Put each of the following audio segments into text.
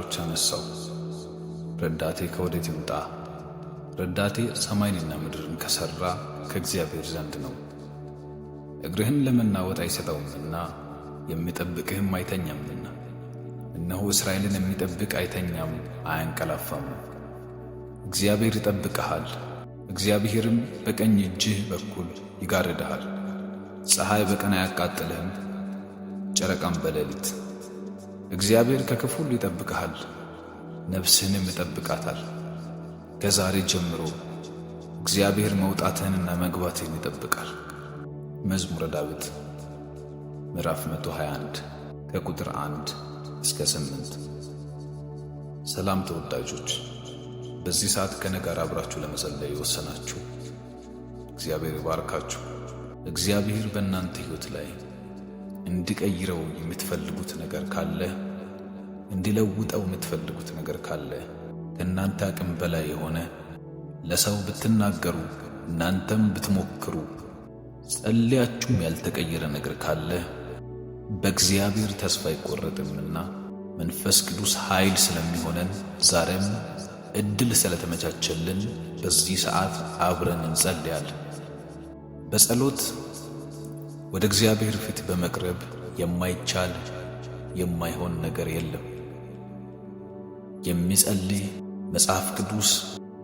ተራሮች አነሳው። ረዳቴ ከወዴት ይምጣ? ረዳቴ ሰማይንና ምድርን ከሠራ ከእግዚአብሔር ዘንድ ነው። እግርህን ለመናወጥ አይሰጠውምና የሚጠብቅህም አይተኛምና። እነሆ እስራኤልን የሚጠብቅ አይተኛም አያንቀላፋም። እግዚአብሔር ይጠብቅሃል፣ እግዚአብሔርም በቀኝ እጅህ በኩል ይጋርድሃል። ፀሐይ በቀን አያቃጥልህም፣ ጨረቃም በሌሊት። እግዚአብሔር ከክፉ ሁሉ ይጠብቅሃል፣ ነፍስህንም ይጠብቃታል። ከዛሬ ጀምሮ እግዚአብሔር መውጣትህንና መግባትህን ይጠብቃል። መዝሙረ ዳዊት ምዕራፍ 121 ከቁጥር 1 እስከ 8። ሰላም ተወዳጆች፣ በዚህ ሰዓት ከእኔ ጋር አብራችሁ ለመጸለይ የወሰናችሁ እግዚአብሔር ይባርካችሁ። እግዚአብሔር በእናንተ ሕይወት ላይ እንዲቀይረው የምትፈልጉት ነገር ካለ፣ እንዲለውጠው የምትፈልጉት ነገር ካለ፣ ከእናንተ አቅም በላይ የሆነ ለሰው ብትናገሩ እናንተም ብትሞክሩ ጸልያችሁም ያልተቀየረ ነገር ካለ በእግዚአብሔር ተስፋ አይቆረጥምና መንፈስ ቅዱስ ኃይል ስለሚሆነን ዛሬም እድል ስለተመቻቸልን በዚህ ሰዓት አብረን እንጸልያለን። በጸሎት ወደ እግዚአብሔር ፊት በመቅረብ የማይቻል የማይሆን ነገር የለም። የሚጸልይ መጽሐፍ ቅዱስ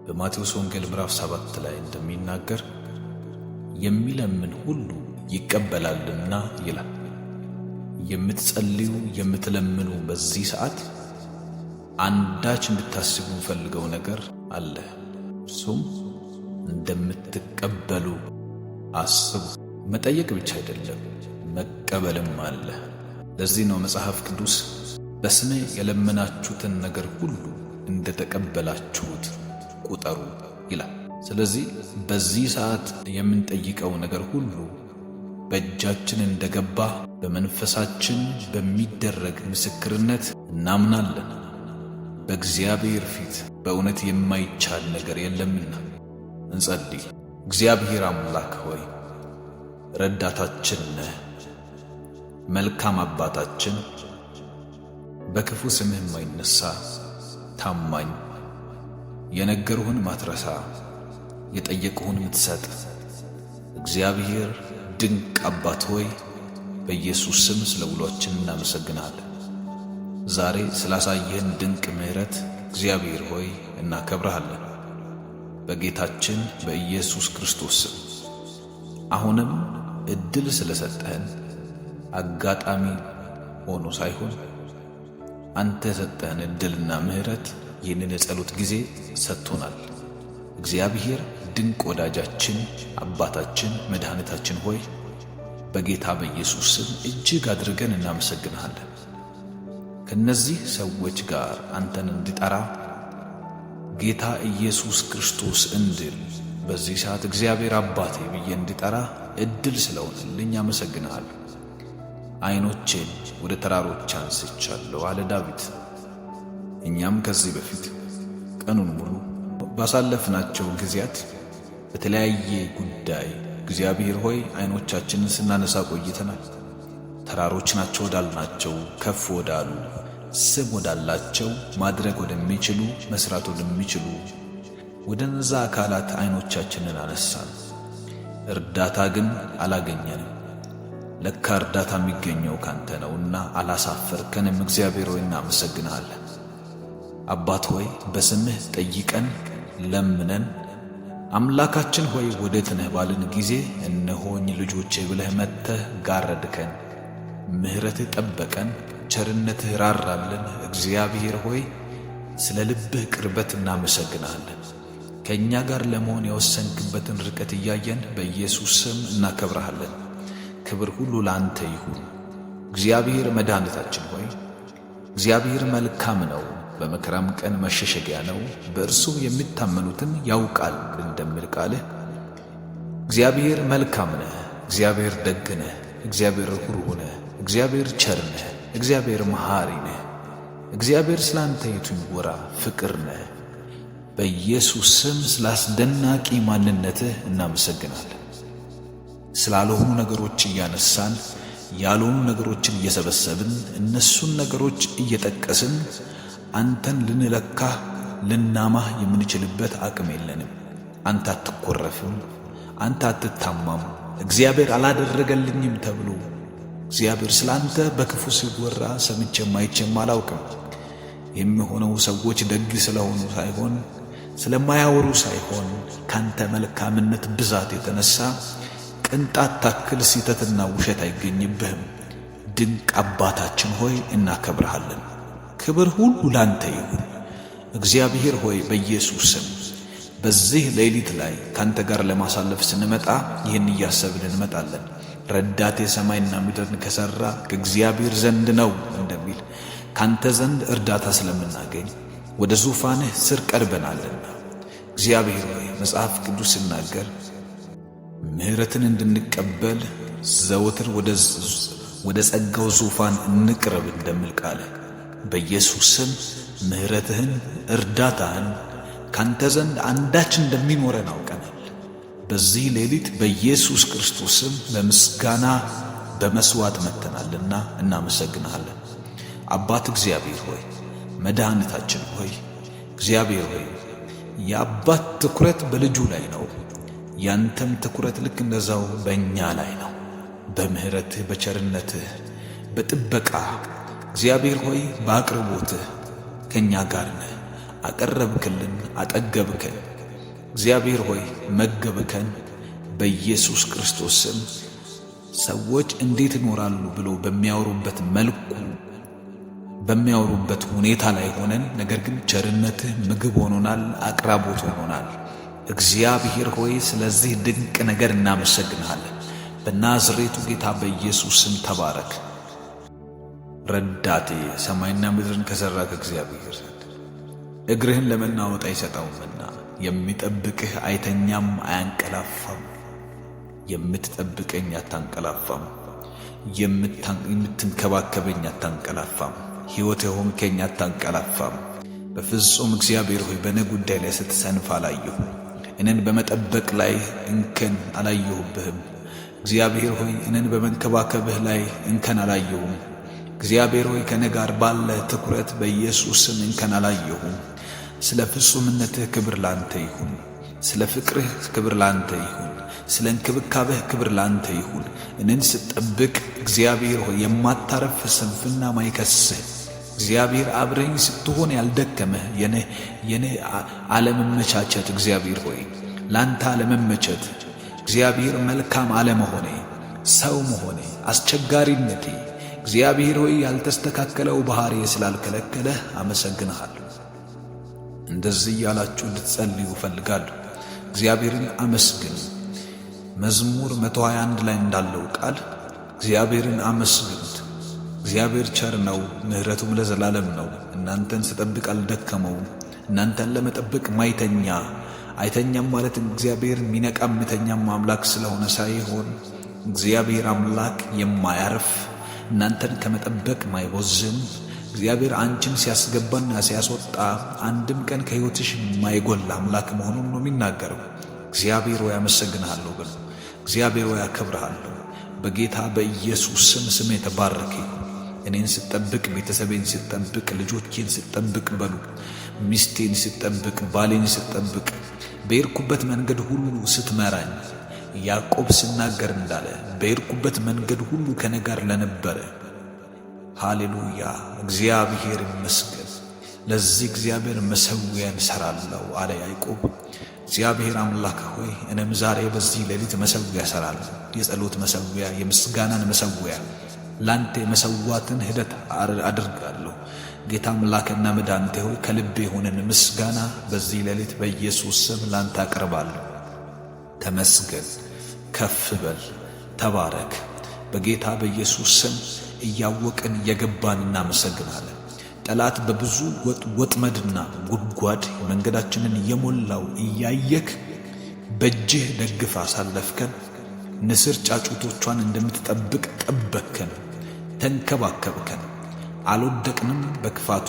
በማቴዎስ ወንጌል ምዕራፍ 7 ላይ እንደሚናገር የሚለምን ሁሉ ይቀበላልና ይላል። የምትጸልዩ የምትለምኑ በዚህ ሰዓት አንዳች እንድታስቡ ፈልገው ነገር አለ። እርሱም እንደምትቀበሉ አስቡ። መጠየቅ ብቻ አይደለም፣ መቀበልም አለ። ለዚህ ነው መጽሐፍ ቅዱስ በስሜ የለመናችሁትን ነገር ሁሉ እንደተቀበላችሁት ቁጠሩ ይላል። ስለዚህ በዚህ ሰዓት የምንጠይቀው ነገር ሁሉ በእጃችን እንደገባ በመንፈሳችን በሚደረግ ምስክርነት እናምናለን። በእግዚአብሔር ፊት በእውነት የማይቻል ነገር የለምና እንጸልይ። እግዚአብሔር አምላክ ሆይ ረዳታችን ነህ፣ መልካም አባታችን፣ በክፉ ስምህ የማይነሳ ታማኝ፣ የነገሩህን ማትረሳ፣ የጠየቁህን የምትሰጥ እግዚአብሔር ድንቅ አባት ሆይ በኢየሱስ ስም ስለ ውሏችን እናመሰግናለን። ዛሬ ስላሳየህን ድንቅ ምሕረት እግዚአብሔር ሆይ እናከብረሃለን በጌታችን በኢየሱስ ክርስቶስ ስም። አሁንም እድል ስለሰጠህን አጋጣሚ ሆኖ ሳይሆን አንተ የሰጠህን እድልና ምሕረት ይህንን የጸሎት ጊዜ ሰጥቶናል። እግዚአብሔር ድንቅ ወዳጃችን፣ አባታችን፣ መድኃኒታችን ሆይ በጌታ በኢየሱስ ስም እጅግ አድርገን እናመሰግንሃለን። ከነዚህ ሰዎች ጋር አንተን እንድጠራ ጌታ ኢየሱስ ክርስቶስ እንድል በዚህ ሰዓት እግዚአብሔር አባቴ ብዬ እንድጠራ እድል ስለሆነልኝ አመሰግንሃለሁ። ዓይኖቼን ወደ ተራሮች አንስቻለሁ አለ ዳዊት። እኛም ከዚህ በፊት ቀኑን ሙሉ ባሳለፍናቸው ጊዜያት በተለያየ ጉዳይ እግዚአብሔር ሆይ ዓይኖቻችንን ስናነሳ ቆይተናል። ተራሮች ናቸው ወዳልናቸው፣ ከፍ ወዳሉ፣ ስም ወዳላቸው፣ ማድረግ ወደሚችሉ፣ መስራት ወደሚችሉ ወደ እነዛ አካላት ዓይኖቻችንን አነሳን። እርዳታ ግን አላገኘንም። ለካ እርዳታ የሚገኘው ካንተ ነውና አላሳፈርከንም። እግዚአብሔር ሆይ እናመሰግንሃለን። አባት ሆይ በስምህ ጠይቀን ለምነን አምላካችን ሆይ ወዴት ነህ ባልን ጊዜ እነሆኝ ልጆቼ ብለህ መጥተህ ጋረድከን። ምሕረትህ ጠበቀን፣ ቸርነትህ ራራልን። እግዚአብሔር ሆይ ስለ ልብህ ቅርበት እናመሰግናለን። ከእኛ ጋር ለመሆን የወሰንክበትን ርቀት እያየን በኢየሱስ ስም እናከብረሃለን። ክብር ሁሉ ለአንተ ይሁን። እግዚአብሔር መድኃኒታችን ሆይ እግዚአብሔር መልካም ነው፣ በመከራም ቀን መሸሸጊያ ነው፣ በእርሱ የሚታመኑትን ያውቃል እንደሚል ቃልህ እግዚአብሔር መልካም ነህ፣ እግዚአብሔር ደግ ነህ፣ እግዚአብሔር ርኅሩህ ነህ፣ እግዚአብሔር ቸር ነህ፣ እግዚአብሔር መሐሪ ነህ። እግዚአብሔር ስላንተ የቱ ይወራ፣ ፍቅር ነህ። በኢየሱስ ስም ስላስደናቂ ማንነትህ እናመሰግናለን። ስላልሆኑ ነገሮች እያነሳን ያልሆኑ ነገሮችን እየሰበሰብን እነሱን ነገሮች እየጠቀስን አንተን ልንለካህ ልናማህ የምንችልበት አቅም የለንም። አንተ አትኮረፍም፣ አንተ አትታማም። እግዚአብሔር አላደረገልኝም ተብሎ እግዚአብሔር ስላንተ በክፉ ሲወራ ሰምቼም አይቼም አላውቅም። የሚሆነው ሰዎች ደግ ስለሆኑ ሳይሆን ስለማያወሩ ሳይሆን ካንተ መልካምነት ብዛት የተነሳ ቅንጣት ታክል ሲተትና ውሸት አይገኝብህም። ድንቅ አባታችን ሆይ እናከብርሃለን። ክብር ሁሉ ላንተ ይሁን። እግዚአብሔር ሆይ በኢየሱስ ስም በዚህ ሌሊት ላይ ካንተ ጋር ለማሳለፍ ስንመጣ ይህን እያሰብን እንመጣለን። ረዳቴ ሰማይና ምድርን ከሠራ ከእግዚአብሔር ዘንድ ነው እንደሚል ካንተ ዘንድ እርዳታ ስለምናገኝ ወደ ዙፋንህ ስር ቀርበናልና እግዚአብሔር ሆይ መጽሐፍ ቅዱስ ሲናገር ምሕረትን እንድንቀበል ዘወትር ወደ ጸጋው ዙፋን እንቅረብ እንደሚል ቃል በኢየሱስ ስም ምሕረትህን እርዳታህን ካንተ ዘንድ አንዳች እንደሚኖረን አውቀናል። በዚህ ሌሊት በኢየሱስ ክርስቶስ ስም በምስጋና በመስዋዕት መጥተናልና እናመሰግናለን። አባት እግዚአብሔር ሆይ መድኃኒታችን ሆይ እግዚአብሔር ሆይ የአባት ትኩረት በልጁ ላይ ነው። ያንተም ትኩረት ልክ እንደዛው በእኛ ላይ ነው። በምህረትህ በቸርነትህ በጥበቃ እግዚአብሔር ሆይ በአቅርቦትህ ከእኛ ጋር ነህ። አቀረብክልን፣ አጠገብከን። እግዚአብሔር ሆይ መገብከን። በኢየሱስ ክርስቶስ ስም ሰዎች እንዴት ይኖራሉ ብሎ በሚያወሩበት መልኩ በሚያወሩበት ሁኔታ ላይ ሆነን ነገር ግን ቸርነትህ ምግብ ሆኖናል፣ አቅራቦት ሆኖናል። እግዚአብሔር ሆይ ስለዚህ ድንቅ ነገር እናመሰግንሃለን። በናዝሬቱ ጌታ በኢየሱስ ስም ተባረክ። ረዳቴ ሰማይና ምድርን ከሠራ ከእግዚአብሔር ዘንድ እግርህን ለመናወጥ አይሰጠውምና የሚጠብቅህ አይተኛም አያንቀላፋም። የምትጠብቀኝ አታንቀላፋም፣ የምትንከባከበኝ አታንቀላፋም። ሕይወት የሆንከኝ አታንቀላፋም። በፍጹም እግዚአብሔር ሆይ በእኔ ጉዳይ ላይ ስትሰንፍ አላየሁ። እኔን በመጠበቅ ላይ እንከን አላየሁብህም። እግዚአብሔር ሆይ እኔን በመንከባከብህ ላይ እንከን አላየሁም። እግዚአብሔር ሆይ ከእኔ ጋር ባለ ትኩረት በኢየሱስ ስም እንከን አላየሁም። ስለ ፍጹምነትህ ክብር ላንተ ይሁን። ስለ ፍቅርህ ክብር ላንተ ይሁን። ስለ እንክብካቤህ ክብር ላንተ ይሁን። እኔን ስትጠብቅ እግዚአብሔር ሆይ የማታረፍ ስንፍና ማይከስህ እግዚአብሔር አብረኝ ስትሆን ያልደከመህ የኔ አለመመቻቸት እግዚአብሔር ሆይ ላንተ አለመመቸት እግዚአብሔር መልካም አለመሆኔ ሰው መሆኔ አስቸጋሪነቴ እግዚአብሔር ሆይ ያልተስተካከለው ባህሪ ስላልከለከለህ አመሰግንሃለሁ። እንደዚህ ያላችሁ እንድትጸልዩ እፈልጋለሁ። እግዚአብሔርን አመስግኑ። መዝሙር 121 ላይ እንዳለው ቃል እግዚአብሔርን አመስግኑት። እግዚአብሔር ቸር ነው፣ ምሕረቱም ለዘላለም ነው። እናንተን ስጠብቅ አልደከመውም። እናንተን ለመጠበቅ ማይተኛ አይተኛም ማለት እግዚአብሔር ሚነቃም ሚተኛም አምላክ ስለሆነ ሳይሆን እግዚአብሔር አምላክ የማያርፍ እናንተን ከመጠበቅ ማይቦዝም እግዚአብሔር አንቺን ሲያስገባና ሲያስወጣ አንድም ቀን ከሕይወትሽ ማይጎል አምላክ መሆኑን ነው የሚናገረው። እግዚአብሔር ሆይ አመሰግንሃለሁ ብሎ እግዚአብሔር ሆይ አከብርሃለሁ። በጌታ በኢየሱስ ስም ስም የተባረከ እኔን ስጠብቅ፣ ቤተሰቤን ስጠብቅ፣ ልጆቼን ስጠብቅ በሉ ሚስቴን ስጠብቅ፣ ባሌን ስጠብቅ፣ በሄድኩበት መንገድ ሁሉ ስትመራኝ ያዕቆብ ሲናገር እንዳለ በሄድኩበት መንገድ ሁሉ ከእኔ ጋር ለነበረ ሃሌሉያ እግዚአብሔር ይመስገን። ለዚህ እግዚአብሔር መሠዊያን እሠራለሁ አለ ያዕቆብ። እግዚአብሔር አምላክ ሆይ እኔም ዛሬ በዚህ ሌሊት መሠዊያ እሠራለሁ። የጸሎት መሠዊያ፣ የምስጋናን መሠዊያ፣ ላንተ የመሠዋትን ሂደት አድርጋለሁ። ጌታ አምላክና መድኃኒቴ ሆይ ከልቤ የሆነን ምስጋና በዚህ ሌሊት በኢየሱስ ስም ላንተ አቀርባለሁ። ተመስገን፣ ከፍ በል፣ ተባረክ። በጌታ በኢየሱስ ስም እያወቅን እየገባን እናመሰግናለን። ጠላት በብዙ ወጥመድና ጉድጓድ መንገዳችንን የሞላው እያየክ በእጅህ ደግፍ አሳለፍከን። ንስር ጫጩቶቿን እንደምትጠብቅ ጠበቅከን፣ ተንከባከብከን። አልወደቅንም፣ በክፋቱ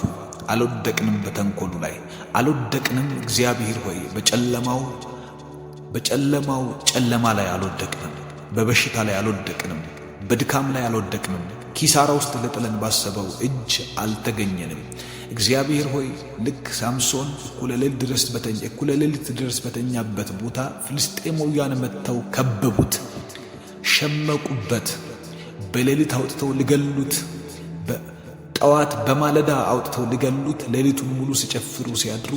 አልወደቅንም፣ በተንኮሉ ላይ አልወደቅንም። እግዚአብሔር ሆይ በጨለማው ጨለማ ላይ አልወደቅንም፣ በበሽታ ላይ አልወደቅንም፣ በድካም ላይ አልወደቅንም። ኪሳራ ውስጥ ልጥለን ባሰበው እጅ አልተገኘንም። እግዚአብሔር ሆይ ልክ ሳምሶን እኩለ ሌሊት ድረስ በተኛበት ቦታ ፍልስጤማውያን መጥተው ከበቡት፣ ሸመቁበት፣ በሌሊት አውጥተው ሊገሉት፣ በጠዋት በማለዳ አውጥተው ሊገሉት ሌሊቱን ሙሉ ሲጨፍሩ ሲያድሩ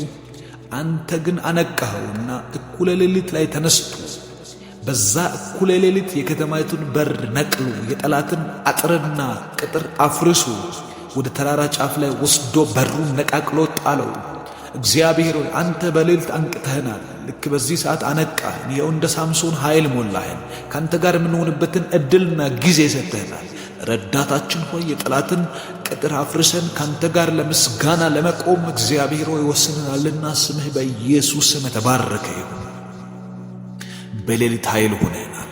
አንተ ግን አነቃኸውና እኩለ ሌሊት ላይ ተነስቶ በዛ እኩለ ሌሊት የከተማይቱን በር ነቅሎ የጠላትን አጥርና ቅጥር አፍርሶ ወደ ተራራ ጫፍ ላይ ወስዶ በሩን ነቃቅሎ ጣለው። እግዚአብሔር ሆይ አንተ በሌሊት አንቅተህናል። ልክ በዚህ ሰዓት አነቃህን። ይኸው እንደ ሳምሶን ኃይል ሞላህን። ካንተ ጋር የምንሆንበትን እድልና ጊዜ ሰጥተህናል። ረዳታችን ሆይ የጠላትን ቅጥር አፍርሰን ካንተ ጋር ለምስጋና ለመቆም እግዚአብሔር ሆይ ወስነናልና ስምህ በኢየሱስ ስም የተባረከ ይሁን። በሌሊት ኃይል ሆነናል።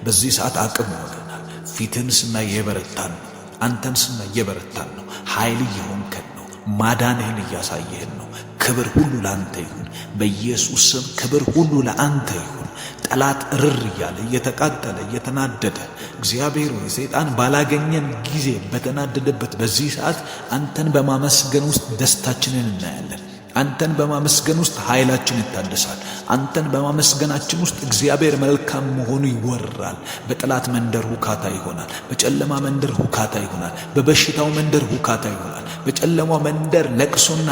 በዚህ ሰዓት አቅም ሆነናል። ፊትን ስናይ የበረታን ነው። አንተን ስናይ የበረታን ነው። ኃይል እየሆንከን ነው። ማዳንህን እያሳየህን ነው። ክብር ሁሉ ለአንተ ይሁን። በኢየሱስ ስም ክብር ሁሉ ለአንተ ይሁን። ጠላት እርር እያለ እየተቃጠለ እየተናደደ እግዚአብሔር ሆይ ሰይጣን ባላገኘን ጊዜ በተናደደበት በዚህ ሰዓት አንተን በማመስገን ውስጥ ደስታችንን እናያለን። አንተን በማመስገን ውስጥ ኃይላችን ይታደሳል። አንተን በማመስገናችን ውስጥ እግዚአብሔር መልካም መሆኑ ይወራል። በጠላት መንደር ሁካታ ይሆናል። በጨለማ መንደር ሁካታ ይሆናል። በበሽታው መንደር ሁካታ ይሆናል። በጨለማው መንደር ለቅሶና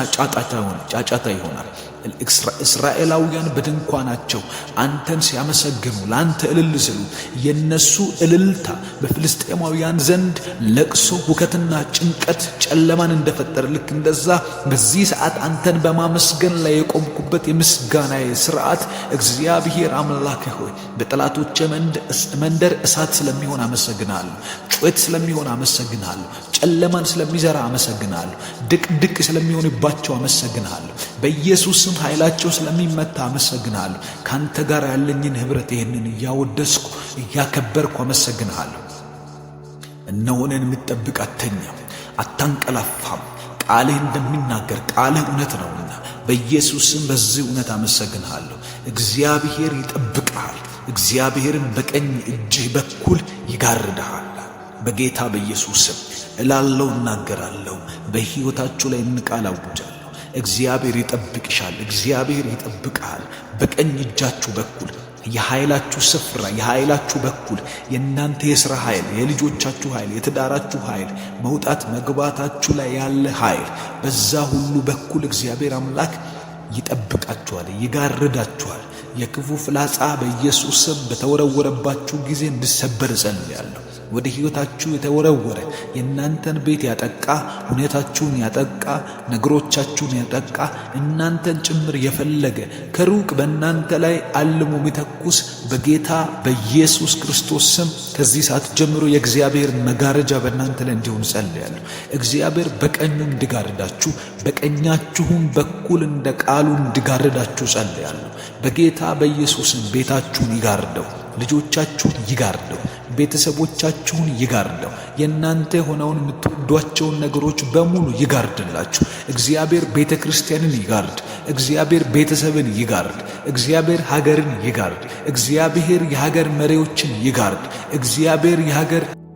ጫጫታ ይሆናል። እስራኤላውያን በድንኳናቸው አንተን ሲያመሰግኑ ለአንተ እልል ሲሉ የነሱ እልልታ በፍልስጤማውያን ዘንድ ለቅሶ፣ ሁከትና ጭንቀት፣ ጨለማን እንደፈጠረ ልክ እንደዛ በዚህ ሰዓት አንተን በማመስገን ላይ የቆምኩበት የምስጋናዬ ስርዓት እግዚአብሔር አምላክ ሆይ በጠላቶቼ መንደር እሳት ስለሚሆን አመሰግናለሁ። ጩኸት ስለሚሆን አመሰግናለሁ። ጨለማን ስለሚዘራ አመሰግናለሁ። ድቅድቅ ስለሚሆንባቸው አመሰግናለሁ። በኢየሱስ ስም ኃይላቸው ስለሚመታ አመሰግናለሁ። ካንተ ጋር ያለኝን ህብረት ይህንን እያወደስኩ እያከበርኩ አመሰግናለሁ። እነሆነን የምትጠብቅ አተኛም፣ አታንቀላፋም። ቃልህ እንደሚናገር ቃልህ እውነት ነውና በኢየሱስ ስም በዚህ እውነት አመሰግናለሁ። እግዚአብሔር ይጠብቅሃል። እግዚአብሔርን በቀኝ እጅህ በኩል ይጋርድሃል። በጌታ በኢየሱስ ስም እላለሁ፣ እናገራለሁ። በሕይወታችሁ ላይ ቃል አውጃለሁ። እግዚአብሔር ይጠብቅሻል። እግዚአብሔር ይጠብቅሃል። በቀኝ እጃችሁ በኩል የኃይላችሁ ስፍራ የኃይላችሁ በኩል የእናንተ የሥራ ኃይል፣ የልጆቻችሁ ኃይል፣ የትዳራችሁ ኃይል፣ መውጣት መግባታችሁ ላይ ያለ ኃይል በዛ ሁሉ በኩል እግዚአብሔር አምላክ ይጠብቃችኋል፣ ይጋርዳችኋል። የክፉ ፍላጻ በኢየሱስ ስም በተወረወረባችሁ ጊዜ እንዲሰበር እጸልያለሁ። ወደ ሕይወታችሁ የተወረወረ የእናንተን ቤት ያጠቃ፣ ሁኔታችሁን ያጠቃ፣ ነገሮቻችሁን ያጠቃ፣ እናንተን ጭምር የፈለገ ከሩቅ በእናንተ ላይ አልሞ የሚተኩስ በጌታ በኢየሱስ ክርስቶስ ስም ከዚህ ሰዓት ጀምሮ የእግዚአብሔር መጋረጃ በእናንተ ላይ እንዲሆን ጸልያለሁ። እግዚአብሔር በቀኙ እንዲጋርዳችሁ፣ በቀኛችሁም በኩል እንደ ቃሉ እንዲጋርዳችሁ ጸልያለሁ። በጌታ በኢየሱስም ቤታችሁን ይጋርደው፣ ልጆቻችሁን ይጋርደው፣ ቤተሰቦቻችሁን ይጋርደው። የእናንተ የሆነውን የምትወዷቸውን ነገሮች በሙሉ ይጋርድላችሁ። እግዚአብሔር ቤተ ክርስቲያንን ይጋርድ። እግዚአብሔር ቤተሰብን ይጋርድ። እግዚአብሔር ሀገርን ይጋርድ። እግዚአብሔር የሀገር መሪዎችን ይጋርድ። እግዚአብሔር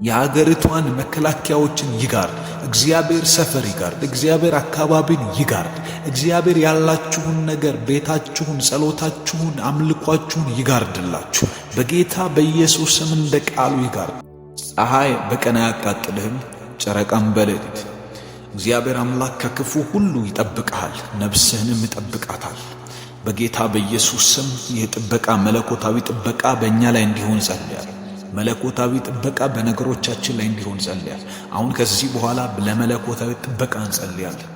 የሀገሪቷን መከላከያዎችን ይጋርድ። እግዚአብሔር ሰፈር ይጋርድ። እግዚአብሔር አካባቢን ይጋርድ። እግዚአብሔር ያላችሁን ነገር፣ ቤታችሁን፣ ጸሎታችሁን፣ አምልኳችሁን ይጋርድላችሁ። በጌታ በኢየሱስ ስም እንደ ቃሉ ይጋርድ። ፀሐይ በቀን አያቃጥልህም፣ ጨረቃም በሌሊት። እግዚአብሔር አምላክ ከክፉ ሁሉ ይጠብቅሃል፣ ነፍስህንም ይጠብቃታል። በጌታ በኢየሱስ ስም ይህ ጥበቃ፣ መለኮታዊ ጥበቃ በእኛ ላይ እንዲሆን ጸልያለሁ። መለኮታዊ ጥበቃ በነገሮቻችን ላይ እንዲሆን ጸልያለሁ። አሁን ከዚህ በኋላ ለመለኮታዊ ጥበቃ እንጸልያለን።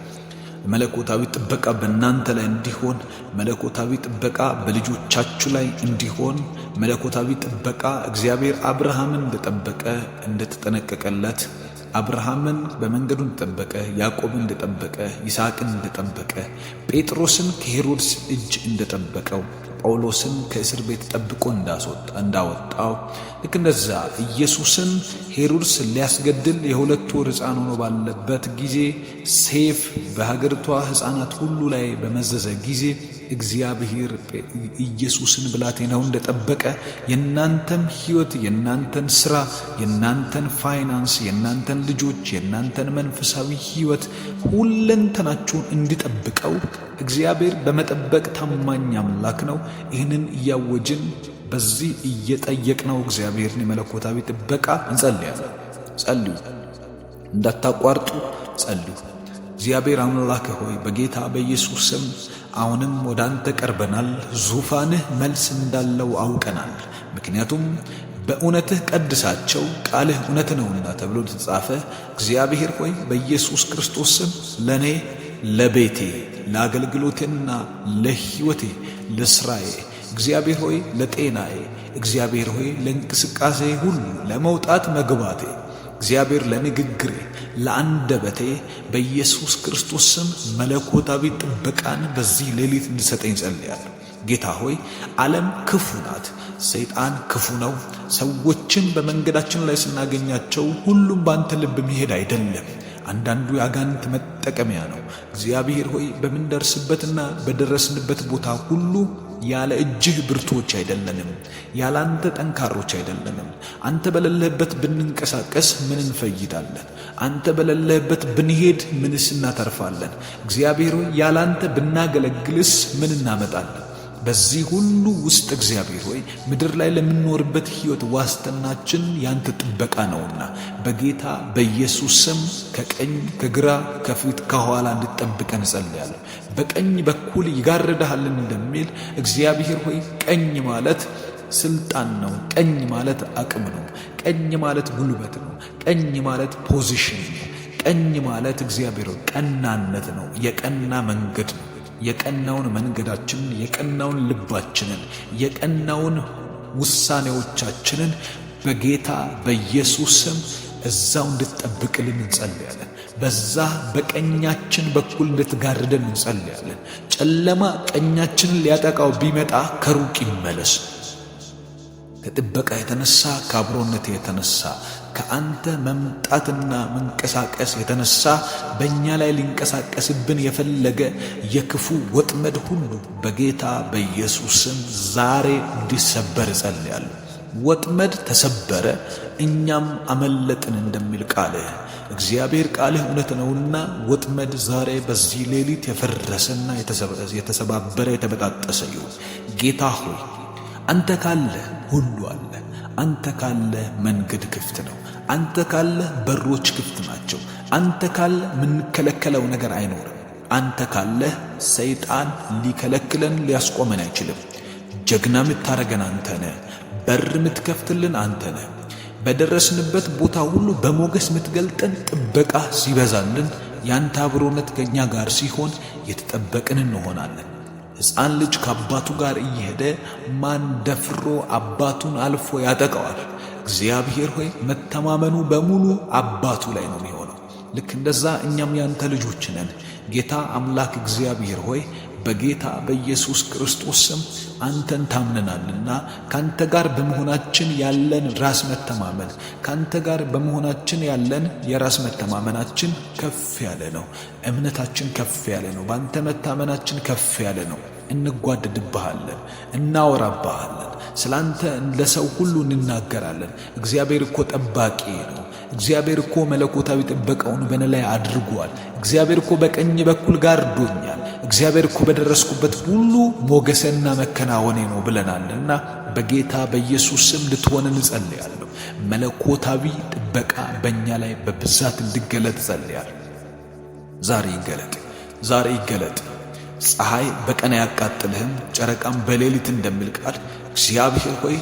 መለኮታዊ ጥበቃ በእናንተ ላይ እንዲሆን፣ መለኮታዊ ጥበቃ በልጆቻችሁ ላይ እንዲሆን፣ መለኮታዊ ጥበቃ እግዚአብሔር አብርሃምን እንደጠበቀ እንደተጠነቀቀለት፣ አብርሃምን በመንገዱ እንደጠበቀ፣ ያዕቆብን እንደጠበቀ፣ ይስሐቅን እንደጠበቀ፣ ጴጥሮስን ከሄሮድስ እጅ እንደጠበቀው፣ ጳውሎስን ከእስር ቤት ጠብቆ እንዳወጣው ልክ እንደዛ ኢየሱስን ሄሮድስ ሊያስገድል የ2 ወር ሕፃን ሆኖ ባለበት ጊዜ ሰይፍ በሀገሪቷ ሕፃናት ሁሉ ላይ በመዘዘ ጊዜ እግዚአብሔር ኢየሱስን ብላቴናው እንደጠበቀ የናንተም ሕይወት፣ የናንተን ሥራ፣ የናንተን ፋይናንስ፣ የናንተን ልጆች፣ የናንተን መንፈሳዊ ሕይወት ሁለንተናችሁን እንዲጠብቀው እግዚአብሔር በመጠበቅ ታማኝ አምላክ ነው። ይህንን እያወጅን በዚህ እየጠየቅነው እግዚአብሔርን የመለኮታዊ ጥበቃ እንጸልያለን። ጸልዩ፣ እንዳታቋርጡ ጸልዩ። እግዚአብሔር አምላክ ሆይ በጌታ በኢየሱስ ስም አሁንም ወደ አንተ ቀርበናል። ዙፋንህ መልስ እንዳለው አውቀናል። ምክንያቱም በእውነትህ ቀድሳቸው ቃልህ እውነት ነውና ተብሎ ተጻፈ። እግዚአብሔር ሆይ በኢየሱስ ክርስቶስ ስም ለኔ፣ ለቤቴ፣ ለአገልግሎቴና ለሕይወቴ፣ ለሥራዬ እግዚአብሔር ሆይ ለጤናዬ እግዚአብሔር ሆይ ለእንቅስቃሴ ሁሉ ለመውጣት መግባቴ እግዚአብሔር ለንግግሬ ለአንደበቴ በኢየሱስ ክርስቶስ ስም መለኮታዊ ጥበቃን በዚህ ሌሊት እንድሰጠኝ ጸልያለሁ። ጌታ ሆይ ዓለም ክፉ ናት፣ ሰይጣን ክፉ ነው። ሰዎችን በመንገዳችን ላይ ስናገኛቸው ሁሉም ባንተ ልብ መሄድ አይደለም። አንዳንዱ የአጋንንት መጠቀሚያ ነው። እግዚአብሔር ሆይ በምንደርስበትና በደረስንበት ቦታ ሁሉ ያለ እጅህ ብርቶች አይደለንም፣ ያለ አንተ ጠንካሮች አይደለንም። አንተ በሌለህበት ብንንቀሳቀስ ምን እንፈይዳለን? አንተ በሌለህበት ብንሄድ ምንስ እናተርፋለን? እግዚአብሔር ሆይ ያለ አንተ ብናገለግልስ ምን እናመጣለን? በዚህ ሁሉ ውስጥ እግዚአብሔር ሆይ ምድር ላይ ለምንኖርበት ሕይወት ዋስትናችን ያንተ ጥበቃ ነውና በጌታ በኢየሱስ ስም ከቀኝ ከግራ ከፊት ከኋላ እንድትጠብቀን ጸልያለሁ። በቀኝ በኩል ይጋርድሃልን እንደሚል እግዚአብሔር ሆይ ቀኝ ማለት ስልጣን ነው። ቀኝ ማለት አቅም ነው። ቀኝ ማለት ጉልበት ነው። ቀኝ ማለት ፖዚሽን ነው። ቀኝ ማለት እግዚአብሔር ሆይ ቀናነት ነው። የቀና መንገድ ነው። የቀናውን መንገዳችንን፣ የቀናውን ልባችንን፣ የቀናውን ውሳኔዎቻችንን በጌታ በኢየሱስ ስም እዛው እንድትጠብቅልን እንጸልያለን። በዛ በቀኛችን በኩል እንድትጋርደን እንጸልያለን። ጨለማ ቀኛችንን ሊያጠቃው ቢመጣ ከሩቅ ይመለስ። ከጥበቃ የተነሳ ከአብሮነት የተነሳ ከአንተ መምጣትና መንቀሳቀስ የተነሳ በእኛ ላይ ሊንቀሳቀስብን የፈለገ የክፉ ወጥመድ ሁሉ በጌታ በኢየሱስ ስም ዛሬ እንዲሰበር እጸልያለሁ። ወጥመድ ተሰበረ፣ እኛም አመለጥን እንደሚል ቃልህ እግዚአብሔር ቃልህ እውነት ነውና ወጥመድ ዛሬ በዚህ ሌሊት የፈረሰና የተሰባበረ የተበጣጠሰ ይሁን። ጌታ ሆይ አንተ ካለ ሁሉ አለ። አንተ ካለ መንገድ ክፍት ነው። አንተ ካለ በሮች ክፍት ናቸው። አንተ ካለ ምንከለከለው ነገር አይኖርም። አንተ ካለ ሰይጣን ሊከለክለን ሊያስቆመን አይችልም። ጀግና ምታረገን አንተ ነህ። በር ምትከፍትልን አንተ ነህ። በደረስንበት ቦታ ሁሉ በሞገስ ምትገልጠን ጥበቃ ሲበዛልን ያንተ አብሮነት ከኛ ጋር ሲሆን የተጠበቅን እንሆናለን። ሕፃን ልጅ ከአባቱ ጋር እየሄደ ማን ደፍሮ አባቱን አልፎ ያጠቀዋል? እግዚአብሔር ሆይ መተማመኑ በሙሉ አባቱ ላይ ነው የሚሆነው። ልክ እንደዛ እኛም ያንተ ልጆች ነን። ጌታ አምላክ እግዚአብሔር ሆይ በጌታ በኢየሱስ ክርስቶስ ስም አንተን ታምነናልና ካንተ ጋር በመሆናችን ያለን ራስ መተማመን፣ ካንተ ጋር በመሆናችን ያለን የራስ መተማመናችን ከፍ ያለ ነው። እምነታችን ከፍ ያለ ነው። ባንተ መታመናችን ከፍ ያለ ነው። እንጓደድብሃለን፣ እናወራብሃለን። ስላንተ ለሰው ሁሉ እንናገራለን። እግዚአብሔር እኮ ጠባቂ ነው። እግዚአብሔር እኮ መለኮታዊ ጥበቃውን በእኔ ላይ አድርጓል። እግዚአብሔር እኮ በቀኝ በኩል ጋርዶኛል። እግዚአብሔር እኮ በደረስኩበት ሁሉ ሞገሰና መከናወኔ ነው ብለናልና በጌታ በኢየሱስ ስም ልትሆነን እጸልያለሁ። መለኮታዊ ጥበቃ በእኛ ላይ በብዛት እንዲገለጥ እጸልያለሁ። ዛሬ ይገለጥ፣ ዛሬ ይገለጥ። ፀሐይ በቀን አያቃጥልህም፣ ጨረቃም በሌሊት እንደሚል ቃል እግዚአብሔር ሆይ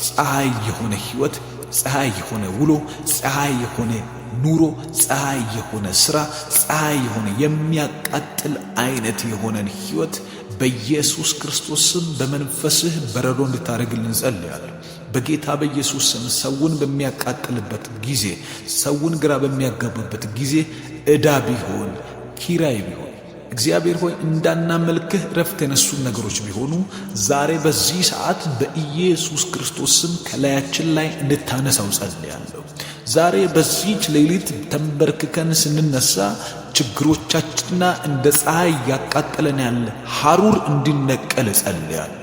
ፀሐይ የሆነ ሕይወት፣ ፀሐይ የሆነ ውሎ፣ ፀሐይ የሆነ ኑሮ፣ ፀሐይ የሆነ ሥራ፣ ፀሐይ የሆነ የሚያቃጥል አይነት የሆነን ሕይወት በኢየሱስ ክርስቶስ ስም በመንፈስህ በረዶ እንድታደርግልን እንጸልያለን። በጌታ በኢየሱስ ስም ሰውን በሚያቃጥልበት ጊዜ፣ ሰውን ግራ በሚያጋባበት ጊዜ ዕዳ ቢሆን ኪራይ ቢሆን እግዚአብሔር ሆይ እንዳናመልክህ ረፍት የነሱን ነገሮች ቢሆኑ ዛሬ በዚህ ሰዓት በኢየሱስ ክርስቶስ ስም ከላያችን ላይ እንድታነሳው ጸልያለሁ። ዛሬ በዚህች ሌሊት ተንበርክከን ስንነሳ ችግሮቻችንና እንደ ፀሐይ ያቃጠለን ያለ ሐሩር እንዲነቀል ጸልያለሁ።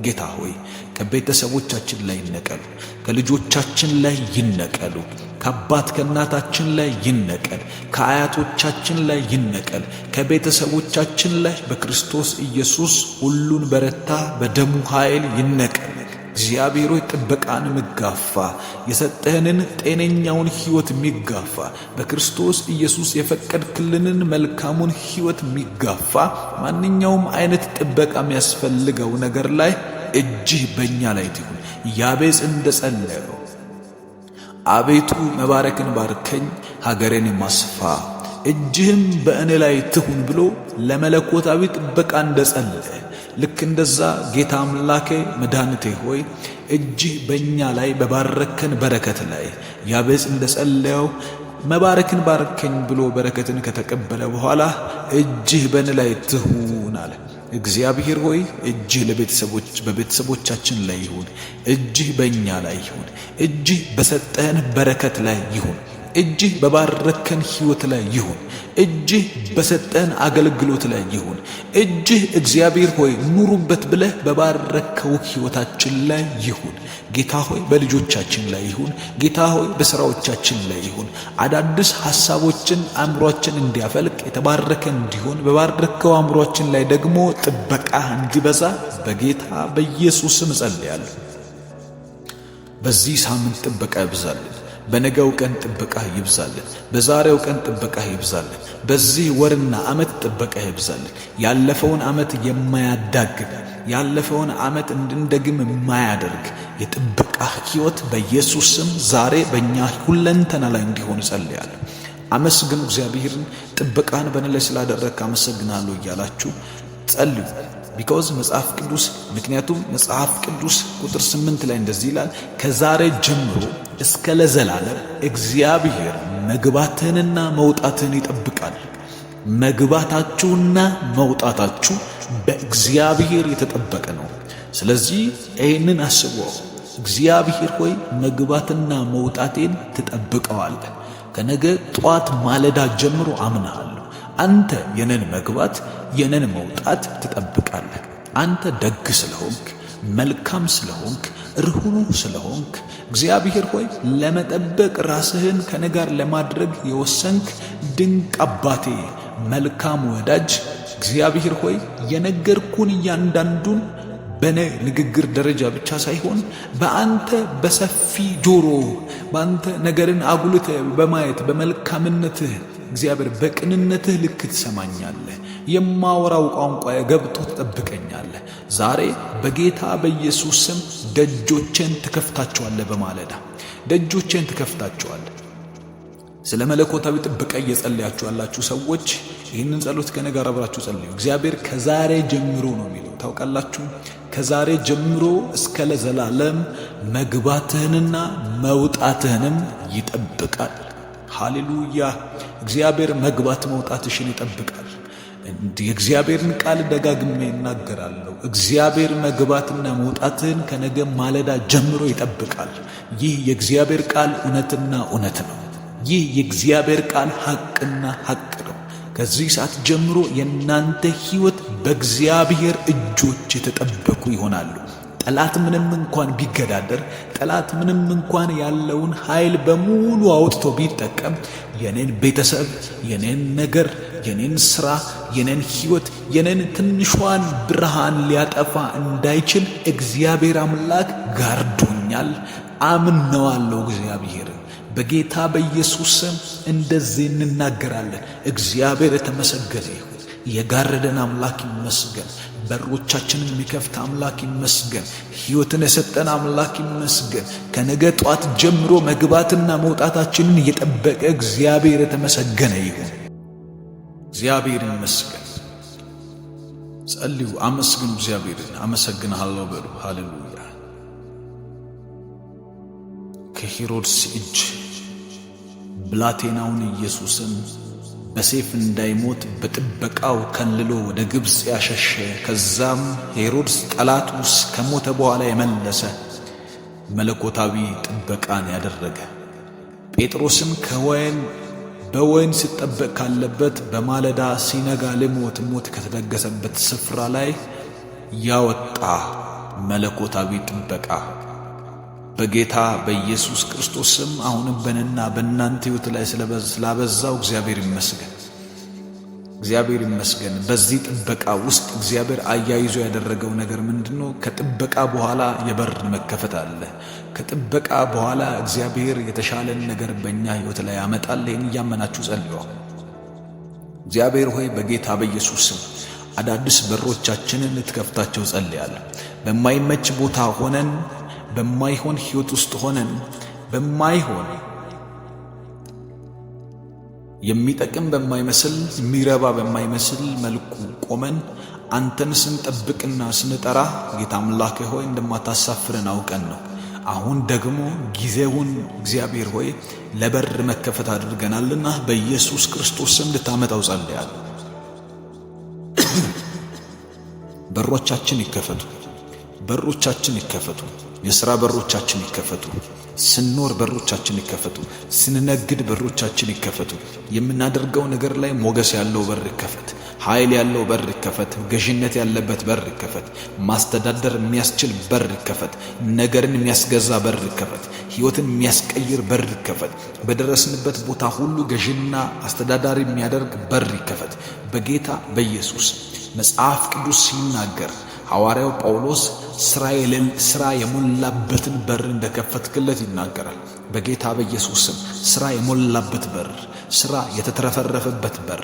ጌታ ሆይ ከቤተሰቦቻችን ላይ ይነቀሉ፣ ከልጆቻችን ላይ ይነቀሉ፣ ከአባት ከእናታችን ላይ ይነቀል፣ ከአያቶቻችን ላይ ይነቀል፣ ከቤተሰቦቻችን ላይ በክርስቶስ ኢየሱስ ሁሉን በረታ በደሙ ኃይል ይነቀል። እግዚአብሔር ሆይ ጥበቃን የሚጋፋ የሰጠህንን ጤነኛውን ሕይወት የሚጋፋ በክርስቶስ ኢየሱስ የፈቀድክልንን መልካሙን ሕይወት የሚጋፋ ማንኛውም አይነት ጥበቃ የሚያስፈልገው ነገር ላይ እጅህ በእኛ ላይ ትሁን። ያቤጽ እንደጸለየው አቤቱ መባረክን ባርከኝ ሀገሬን ማስፋ እጅህም በእኔ ላይ ትሁን ብሎ ለመለኮታዊ ጥበቃ እንደጸለየ ልክ እንደዛ ጌታ አምላኬ መድኃኒቴ ሆይ እጅህ በእኛ ላይ በባረከን በረከት ላይ ያቤጽ እንደጸለየው መባረክን ባርከኝ ብሎ በረከትን ከተቀበለ በኋላ እጅህ በእኔ ላይ ትሁን አለ። እግዚአብሔር ሆይ እጅህ በቤተሰቦቻችን ላይ ይሁን፣ እጅህ በእኛ ላይ ይሁን፣ እጅህ በሰጠህን በረከት ላይ ይሁን፣ እጅህ በባረከን ሕይወት ላይ ይሁን፣ እጅህ በሰጠህን አገልግሎት ላይ ይሁን፣ እጅህ እግዚአብሔር ሆይ ኑሩበት ብለህ በባረከው ሕይወታችን ላይ ይሁን። ጌታ ሆይ በልጆቻችን ላይ ይሁን። ጌታ ሆይ በሥራዎቻችን ላይ ይሁን። አዳዲስ ሐሳቦችን አእምሮአችን እንዲያፈልቅ የተባረከ እንዲሆን በባረከው አእምሮአችን ላይ ደግሞ ጥበቃ እንዲበዛ በጌታ በኢየሱስ ስም ጸልያለሁ። በዚህ ሳምንት ጥበቃ ይብዛልን። በነገው ቀን ጥበቃ ይብዛልን። በዛሬው ቀን ጥበቃ ይብዛልን። በዚህ ወርና ዓመት ጥበቃ ይብዛልን። ያለፈውን ዓመት የማያዳግም ያለፈውን ዓመት እንድንደግም የማያደርግ የጥበቃ ሕይወት በኢየሱስ ስም ዛሬ በእኛ ሁለንተና ላይ እንዲሆን ጸልያለሁ። አመስግኑ እግዚአብሔርን። ጥበቃን በእኔ ላይ ስላደረግክ አመሰግናለሁ እያላችሁ ጸልዩ። ቢኮዝ ምክንያቱም መጽሐፍ ቅዱስ ቁጥር 8 ላይ እንደዚህ ይላል፣ ከዛሬ ጀምሮ እስከ ለዘላለም እግዚአብሔር መግባትህንና መውጣትህን ይጠብቃል። መግባታችሁና መውጣታችሁ በእግዚአብሔር የተጠበቀ ነው። ስለዚህ ይህንን አስበው። እግዚአብሔር ሆይ መግባትና መውጣቴን ትጠብቀዋለህ። ከነገ ጧት ማለዳ ጀምሮ አምናለሁ። አንተ የነን መግባት የነን መውጣት ትጠብቃለህ። አንተ ደግ ስለሆንክ፣ መልካም ስለሆንክ፣ ርኅሩህ ስለሆንክ እግዚአብሔር ሆይ ለመጠበቅ ራስህን ከነጋር ለማድረግ የወሰንክ ድንቅ አባቴ፣ መልካም ወዳጅ እግዚአብሔር ሆይ የነገርኩን እያንዳንዱን በነ ንግግር ደረጃ ብቻ ሳይሆን በአንተ በሰፊ ጆሮ በአንተ ነገርን አጉልተህ በማየት በመልካምነትህ እግዚአብሔር በቅንነትህ ልክ ትሰማኛለህ። የማወራው ቋንቋ ገብቶ ትጠብቀኛለህ። ዛሬ በጌታ በኢየሱስ ስም ደጆቼን ትከፍታቸዋለህ። በማለዳ ደጆቼን ትከፍታቸዋለህ። ስለ መለኮታዊ ጥበቃ እየጸለያችሁ ያላችሁ ሰዎች ይህንን ጸሎት ከኔ ጋር አብራችሁ ጸልዩ። እግዚአብሔር ከዛሬ ጀምሮ ነው የሚለው ታውቃላችሁ። ከዛሬ ጀምሮ እስከ ለዘላለም መግባትህንና መውጣትህንም ይጠብቃል። ሃሌሉያ! እግዚአብሔር መግባት መውጣትሽን ይጠብቃል። የእግዚአብሔርን ቃል ደጋግሜ እናገራለሁ። እግዚአብሔር መግባትና መውጣትህን ከነገ ማለዳ ጀምሮ ይጠብቃል። ይህ የእግዚአብሔር ቃል እውነትና እውነት ነው። ይህ የእግዚአብሔር ቃል ሐቅና ሐቅ ነው። ከዚህ ሰዓት ጀምሮ የእናንተ ሕይወት በእግዚአብሔር እጆች የተጠበቁ ይሆናሉ። ጠላት ምንም እንኳን ቢገዳደር፣ ጠላት ምንም እንኳን ያለውን ኃይል በሙሉ አውጥቶ ቢጠቀም የኔን ቤተሰብ፣ የኔን ነገር፣ የኔን ሥራ፣ የኔን ሕይወት፣ የኔን ትንሿን ብርሃን ሊያጠፋ እንዳይችል እግዚአብሔር አምላክ ጋርዶኛል። አምነዋለሁ እግዚአብሔርን። በጌታ በኢየሱስ ስም እንደዚህ እንናገራለን። እግዚአብሔር የተመሰገነ ይሁን። የጋረደን አምላክ ይመስገን። በሮቻችንን የሚከፍት አምላክ ይመስገን። ሕይወትን የሰጠን አምላክ ይመስገን። ከነገ ጧት ጀምሮ መግባትና መውጣታችንን የጠበቀ እግዚአብሔር የተመሰገነ ይሁን። እግዚአብሔር ይመስገን። ጸልዩ፣ አመስግኑ እግዚአብሔርን። አመሰግንሃለሁ በሉ። ሃሌሉያ! ከሄሮድስ እጅ ብላቴናውን ኢየሱስን በሰይፍ እንዳይሞት በጥበቃው ከልሎ ወደ ግብፅ ያሸሸ ከዛም ሄሮድስ ጠላቱስ ከሞተ በኋላ የመለሰ መለኮታዊ ጥበቃን ያደረገ ጴጥሮስን በወይን ሲጠበቅ ካለበት በማለዳ ሲነጋ ሞት ከተደገሰበት ስፍራ ላይ ያወጣ መለኮታዊ ጥበቃ በጌታ በኢየሱስ ክርስቶስ ስም አሁንም በእኔና በእናንተ ሕይወት ላይ ስላበዛው እግዚአብሔር ይመስገን። በዚህ ጥበቃ ውስጥ እግዚአብሔር አያይዞ ያደረገው ነገር ምንድነው? ከጥበቃ በኋላ የበር መከፈት አለ። ከጥበቃ በኋላ እግዚአብሔር የተሻለን ነገር በእኛ ሕይወት ላይ ያመጣል። ይህን እያመናችሁ ጸልዩ። እግዚአብሔር ሆይ በጌታ በኢየሱስ ስም አዳዲስ በሮቻችንን ልትከፍታቸው ጸልያለሁ። በማይመች ቦታ ሆነን በማይሆን ሕይወት ውስጥ ሆነን በማይሆን የሚጠቅም በማይመስል የሚረባ በማይመስል መልኩ ቆመን አንተን ስንጠብቅና ስንጠራ ጌታ አምላክ ሆይ እንደማታሳፍረን አውቀን ነው። አሁን ደግሞ ጊዜውን እግዚአብሔር ሆይ ለበር መከፈት አድርገናልና በኢየሱስ ክርስቶስ ስም ልታመጣው ጸልያለሁ። በሮቻችን ይከፈቱ። የሥራ በሮቻችን ይከፈቱ። ስንኖር በሮቻችን ይከፈቱ። ስንነግድ በሮቻችን ይከፈቱ። የምናደርገው ነገር ላይ ሞገስ ያለው በር ይከፈት። ኃይል ያለው በር ይከፈት። ገዥነት ያለበት በር ይከፈት። ማስተዳደር የሚያስችል በር ይከፈት። ነገርን የሚያስገዛ በር ይከፈት። ሕይወትን የሚያስቀይር በር ይከፈት። በደረስንበት ቦታ ሁሉ ገዥና አስተዳዳሪ የሚያደርግ በር ይከፈት በጌታ በኢየሱስ። መጽሐፍ ቅዱስ ሲናገር ሐዋርያው ጳውሎስ ሥራ የሞላበትን በር እንደከፈትክለት ይናገራል። በጌታ በኢየሱስ ስም ሥራ የሞላበት በር፣ ሥራ የተትረፈረፈበት በር፣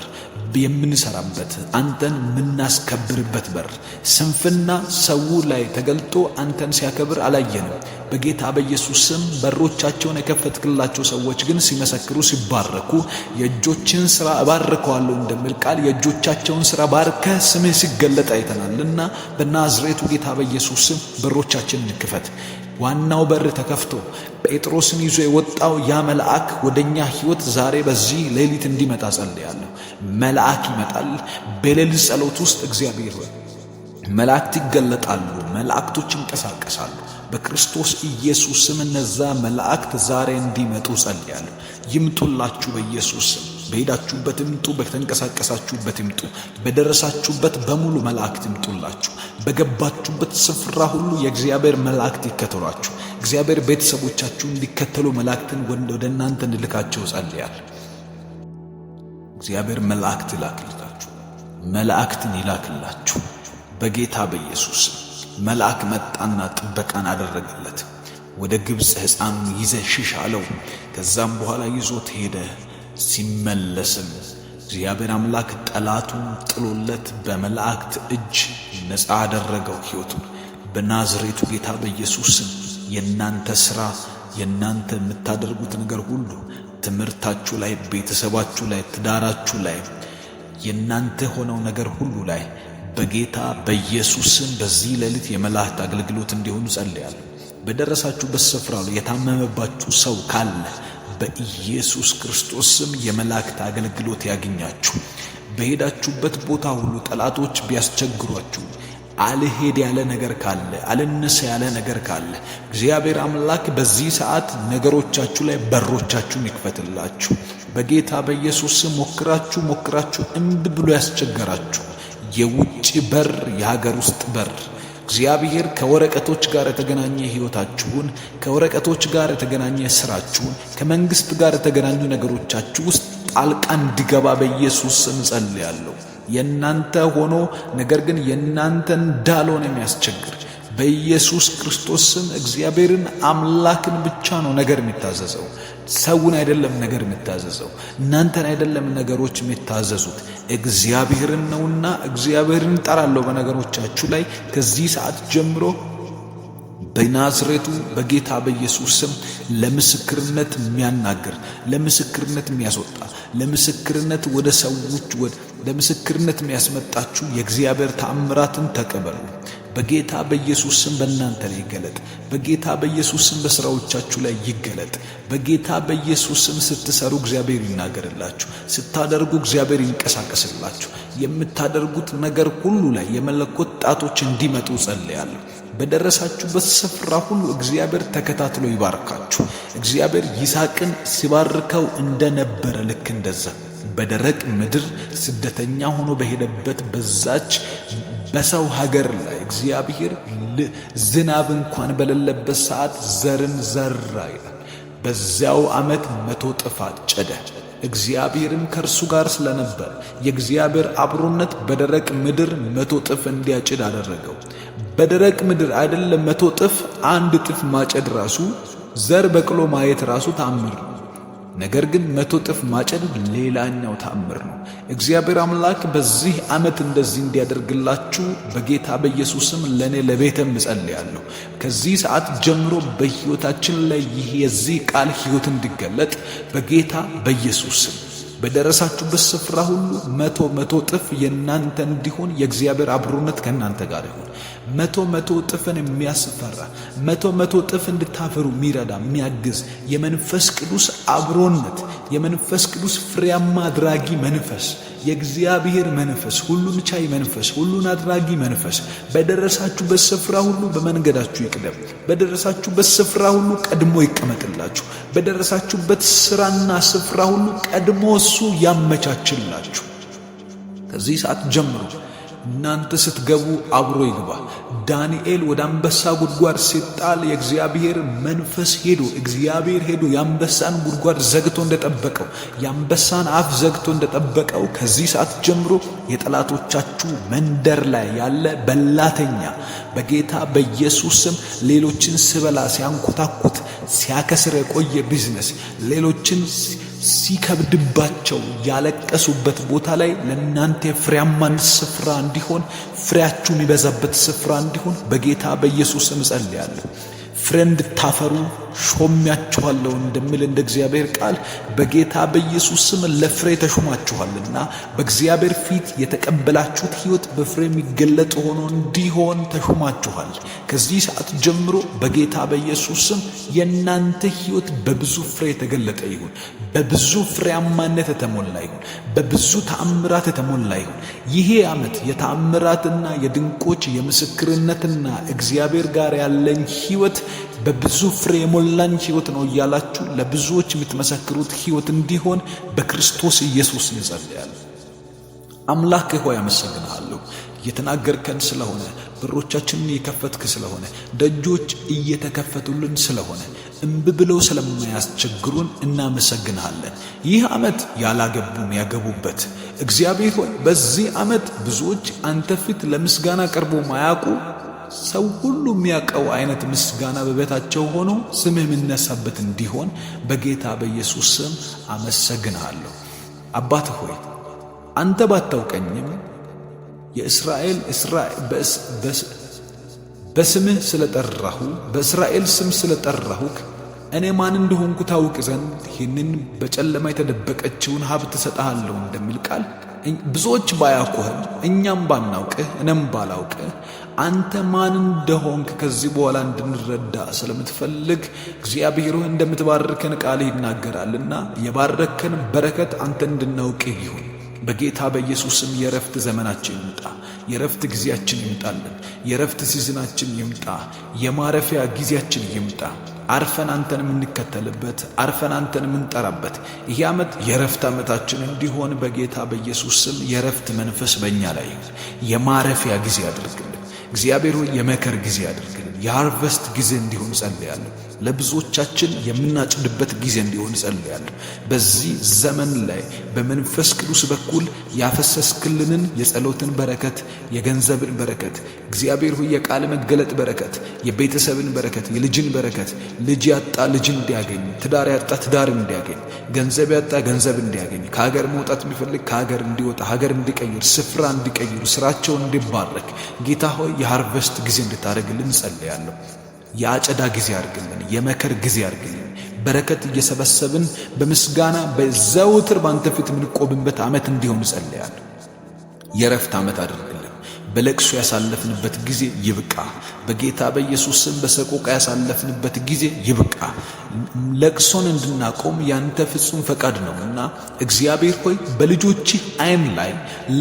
የምንሰራበት አንተን የምናስከብርበት በር። ስንፍና ሰው ላይ ተገልጦ አንተን ሲያከብር አላየንም። በጌታ በኢየሱስ ስም በሮቻቸውን የከፈትክላቸው ሰዎች ግን ሲመሰክሩ ሲባረኩ የእጆችን ሥራ እባርከዋለሁ እንደሚል ቃል የእጆቻቸውን ሥራ ባርከ ስምህ ሲገለጥ አይተናልና በናዝሬቱ ጌታ በኢየሱስ ስም በሮቻችንን ክፈት። ዋናው በር ተከፍቶ ጴጥሮስን ይዞ የወጣው ያ መልአክ ወደኛ ሕይወት ዛሬ በዚህ ሌሊት እንዲመጣ ጸልያለሁ። መልአክ ይመጣል። በሌሊት ጸሎት ውስጥ እግዚአብሔር ሆይ መላእክት ይገለጣሉ፣ መላእክቶች ይንቀሳቀሳሉ። በክርስቶስ ኢየሱስ ስም እነዛ መላእክት ዛሬ እንዲመጡ ጸልያለሁ። ይምጡላችሁ በኢየሱስ ስም። በሄዳችሁበት ይምጡ፣ በተንቀሳቀሳችሁበት ይምጡ፣ በደረሳችሁበት በሙሉ መላእክት ይምጡላችሁ። በገባችሁበት ስፍራ ሁሉ የእግዚአብሔር መላእክት ይከተሏችሁ። እግዚአብሔር ቤተሰቦቻችሁ እንዲከተሉ መላእክትን ወደ እናንተ እንልካቸው ጸልያለሁ። እግዚአብሔር መላእክትን ይላክላችሁ በጌታ በኢየሱስ መልአክ መጣና ጥበቃን አደረገለት። ወደ ግብፅ ሕፃኑን ይዘህ ሽሽ አለው። ከዛም በኋላ ይዞት ሄደ። ሲመለስም እግዚአብሔር አምላክ ጠላቱን ጥሎለት በመላእክት እጅ ነፃ አደረገው ሕይወቱን። በናዝሬቱ ጌታ በኢየሱስ ስም የእናንተ ሥራ፣ የእናንተ የምታደርጉት ነገር ሁሉ ትምህርታችሁ ላይ፣ ቤተሰባችሁ ላይ፣ ትዳራችሁ ላይ፣ የእናንተ ሆነው ነገር ሁሉ ላይ በጌታ በኢየሱስ ስም በዚህ ሌሊት የመላእክት አገልግሎት እንዲሆኑ ጸልያለሁ። በደረሳችሁበት ስፍራ የታመመባችሁ ሰው ካለ በኢየሱስ ክርስቶስ ስም የመላእክት አገልግሎት ያገኛችሁ። በሄዳችሁበት ቦታ ሁሉ ጠላቶች ቢያስቸግሯችሁ አልሄድ ያለ ነገር ካለ፣ አልነሳ ያለ ነገር ካለ እግዚአብሔር አምላክ በዚህ ሰዓት ነገሮቻችሁ ላይ በሮቻችሁን ይክፈትላችሁ በጌታ በኢየሱስ ስም። ሞክራችሁ እምቢ ብሎ ያስቸገራችሁ የውጭ በር፣ የሀገር ውስጥ በር እግዚአብሔር ከወረቀቶች ጋር የተገናኘ ሕይወታችሁን፣ ከወረቀቶች ጋር የተገናኘ ሥራችሁን፣ ከመንግሥት ጋር የተገናኙ ነገሮቻችሁ ውስጥ ጣልቃ እንዲገባ በኢየሱስ ስም ጸልያለሁ። የእናንተ ሆኖ ነገር ግን የእናንተ እንዳልሆነ የሚያስቸግር በኢየሱስ ክርስቶስ ስም እግዚአብሔርን አምላክን ብቻ ነው ነገር የሚታዘዘው። ሰውን አይደለም ነገር የሚታዘዘው። እናንተን አይደለም ነገሮች የሚታዘዙት እግዚአብሔርን ነውና እግዚአብሔርን ጠራለሁ በነገሮቻችሁ ላይ ከዚህ ሰዓት ጀምሮ በናዝሬቱ በጌታ በኢየሱስ ስም ለምስክርነት የሚያናግር፣ ለምስክርነት የሚያስወጣ፣ ለምስክርነት ወደ ሰዎች ለምስክርነት የሚያስመጣችሁ የእግዚአብሔር ተአምራትን ተቀበሉ በጌታ በኢየሱስ ስም በእናንተ ላይ ይገለጥ። በጌታ በኢየሱስ ስም በሥራዎቻችሁ ላይ ይገለጥ። በጌታ በኢየሱስ ስም ስትሰሩ እግዚአብሔር ይናገርላችሁ፣ ስታደርጉ እግዚአብሔር ይንቀሳቀስላችሁ። የምታደርጉት ነገር ሁሉ ላይ የመለኮት ጣቶች እንዲመጡ ጸልያለሁ። በደረሳችሁበት ስፍራ ሁሉ እግዚአብሔር ተከታትሎ ይባርካችሁ። እግዚአብሔር ይስሐቅን ሲባርከው እንደነበረ ልክ እንደዛ በደረቅ ምድር ስደተኛ ሆኖ በሄደበት በዛች በሰው ሀገር ላይ እግዚአብሔር ዝናብ እንኳን በሌለበት ሰዓት ዘርን ዘራ ይላል። በዚያው ዓመት 100 እጥፍ አጨደ። እግዚአብሔርም ከእርሱ ጋር ስለነበር የእግዚአብሔር አብሮነት በደረቅ ምድር 100 እጥፍ እንዲያጭድ አደረገው። በደረቅ ምድር አይደለም 100 እጥፍ፣ 1 እጥፍ ማጨድ ራሱ ዘር በቅሎ ማየት ራሱ ተአምር ነው። ነገር ግን 100 እጥፍ ማጨድ ሌላኛው ተአምር ነው። እግዚአብሔር አምላክ በዚህ ዓመት እንደዚህ እንዲያደርግላችሁ በጌታ በኢየሱስ ስም ለኔ ለቤተም እጸልያለሁ። ከዚህ ሰዓት ጀምሮ በሕይወታችን ላይ ይህ የዚህ ቃል ሕይወት እንዲገለጥ በጌታ በኢየሱስ ስም በደረሳችሁበት ስፍራ ሁሉ 100 እጥፍ የእናንተ እንዲሆን የእግዚአብሔር አብሮነት ከእናንተ ጋር ይሁን። 100 እጥፍን የሚያስፈራ 100 እጥፍ እንድታፈሩ የሚረዳ የሚያግዝ የመንፈስ ቅዱስ አብሮነት፣ የመንፈስ ቅዱስ ፍሬያማ አድራጊ መንፈስ፣ የእግዚአብሔር መንፈስ፣ ሁሉን ቻይ መንፈስ፣ ሁሉን አድራጊ መንፈስ በደረሳችሁበት ስፍራ ሁሉ በመንገዳችሁ ይቅደም። በደረሳችሁበት ስፍራ ሁሉ ቀድሞ ይቀመጥላችሁ። በደረሳችሁበት ስራና ስፍራ ሁሉ ቀድሞ እሱ ያመቻችላችሁ። ከዚህ ሰዓት ጀምሮ እናንተ ስትገቡ አብሮ ይግባ። ዳንኤል ወደ አንበሳ ጉድጓድ ሲጣል የእግዚአብሔር መንፈስ እግዚአብሔር ሄዶ የአንበሳን ጉድጓድ ዘግቶ እንደጠበቀው፣ የአንበሳን አፍ ዘግቶ እንደጠበቀው ከዚህ ሰዓት ጀምሮ የጠላቶቻችሁ መንደር ላይ ያለ በላተኛ በጌታ በኢየሱስ ስም ሌሎችን ስበላ ሲያንኮታኩት ሲያከስር የቆየ ቢዝነስ ሌሎችን ሲከብድባቸው ያለቀሱበት ቦታ ላይ ለእናንተ የፍሬያማነት ስፍራ እንዲሆን፣ ፍሬያችሁ የሚበዛበት ስፍራ እንዲሆን በጌታ በኢየሱስ ስም ጸልያለሁ። ፍሬ እንድታፈሩ ሾሜያችኋለሁ እንደሚል እንደ እግዚአብሔር ቃል በጌታ በኢየሱስ ስም ለፍሬ ተሾማችኋልና በእግዚአብሔር ፊት የተቀበላችሁት ሕይወት በፍሬ የሚገለጥ ሆኖ እንዲሆን ተሾማችኋል። ከዚህ ሰዓት ጀምሮ በጌታ በኢየሱስ ስም የእናንተ ሕይወት በብዙ ፍሬ የተገለጠ ይሁን። በብዙ ፍሬያማነት የተሞላ ይሁን። በብዙ ተአምራት የተሞላ ይሁን። ይሄ ዓመት የተአምራትና የድንቆች የምስክርነትና እግዚአብሔር ጋር ያለኝ ሕይወት በብዙ ፍሬ የሞላኝ ሕይወት ነው እያላችሁ ለብዙዎች የምትመሰክሩት ሕይወት እንዲሆን በክርስቶስ ኢየሱስ እንጸልያለን። አምላክ ሆይ አመሰግንሃለሁ። እየተናገርከን ስለሆነ፣ በሮቻችንን እየከፈትክ ስለሆነ፣ ደጆች እየተከፈቱልን ስለሆነ፣ እምቢ ብለው ስለማያስቸግሩን እናመሰግንሃለን። ይህ ዓመት ያላገቡም ያገቡበት እግዚአብሔር ሆይ በዚህ ዓመት ብዙዎች አንተ ፊት ለምስጋና ቀርቦ ማያውቁ ሰው ሁሉ የሚያውቀው አይነት ምስጋና በቤታቸው ሆኖ ስምህ የሚነሳበት እንዲሆን በጌታ በኢየሱስ ስም አመሰግንሃለሁ። አባት ሆይ አንተ ባታውቀኝም በስምህ ስለጠራሁ በእስራኤል ስም ስለጠራሁክ እኔ ማን እንደሆንኩ ታውቅ ዘንድ ይህንን በጨለማ የተደበቀችውን ሀብት እሰጥሃለሁ እንደሚል ቃል ብዙዎች ባያውቁህም እኛም ባናውቅህ እኔም ባላውቅህ አንተ ማን እንደሆንክ ከዚህ በኋላ እንድንረዳ ስለምትፈልግ እግዚአብሔር ሆይ እንደምትባርከን ቃልህ ይናገራልና የባረከን በረከት አንተ እንድናውቅህ ይሁን። በጌታ በኢየሱስ ስም የረፍት ዘመናችን ይምጣ። የረፍት ጊዜያችን ይምጣልን። የረፍት ሲዝናችን ይምጣ። የማረፊያ ጊዜያችን ይምጣ። አርፈን አንተን የምንከተልበት፣ አርፈን አንተን የምንጠራበት ይህ ዓመት የረፍት ዓመታችን እንዲሆን በጌታ በኢየሱስ ስም የረፍት መንፈስ በእኛ ላይ ይሁን። የማረፊያ ጊዜ አድርግልን እግዚአብሔር ሆይ። የመከር ጊዜ አድርግልን። የሃርቨስት ጊዜ እንዲሆን ጸልያለሁ። ለብዙዎቻችን የምናጭድበት ጊዜ እንዲሆን ጸልያለሁ። በዚህ ዘመን ላይ በመንፈስ ቅዱስ በኩል ያፈሰስክልንን የጸሎትን በረከት፣ የገንዘብን በረከት እግዚአብሔር ሆይ፣ የቃል መገለጥ በረከት፣ የቤተሰብን በረከት፣ የልጅን በረከት፣ ልጅ ያጣ ልጅ እንዲያገኝ፣ ትዳር ያጣ ትዳር እንዲያገኝ፣ ገንዘብ ያጣ ገንዘብ እንዲያገኝ፣ ከሀገር መውጣት የሚፈልግ ከሀገር እንዲወጣ፣ ሀገር እንዲቀይር፣ ስፍራ እንዲቀይሩ፣ ስራቸው እንዲባረክ ጌታ ሆይ የሃርቨስት ጊዜ እንድታደርግልን ጸልያለሁ። የአጨዳ ጊዜ አድርግልን። የመከር ጊዜ አድርግልን። በረከት እየሰበሰብን በምስጋና በዘውትር ባንተ ፊት የምንቆምበት ዓመት እንዲሆን ጸልያለሁ። የረፍት ዓመት አድርግልን። በለቅሶ ያሳለፍንበት ጊዜ ይብቃ። በጌታ በኢየሱስ ስም በሰቆቃ ያሳለፍንበት ጊዜ ይብቃ። ለቅሶን እንድናቆም ያንተ ፍጹም ፈቃድ ነውና እግዚአብሔር ሆይ በልጆችህ ዓይን ላይ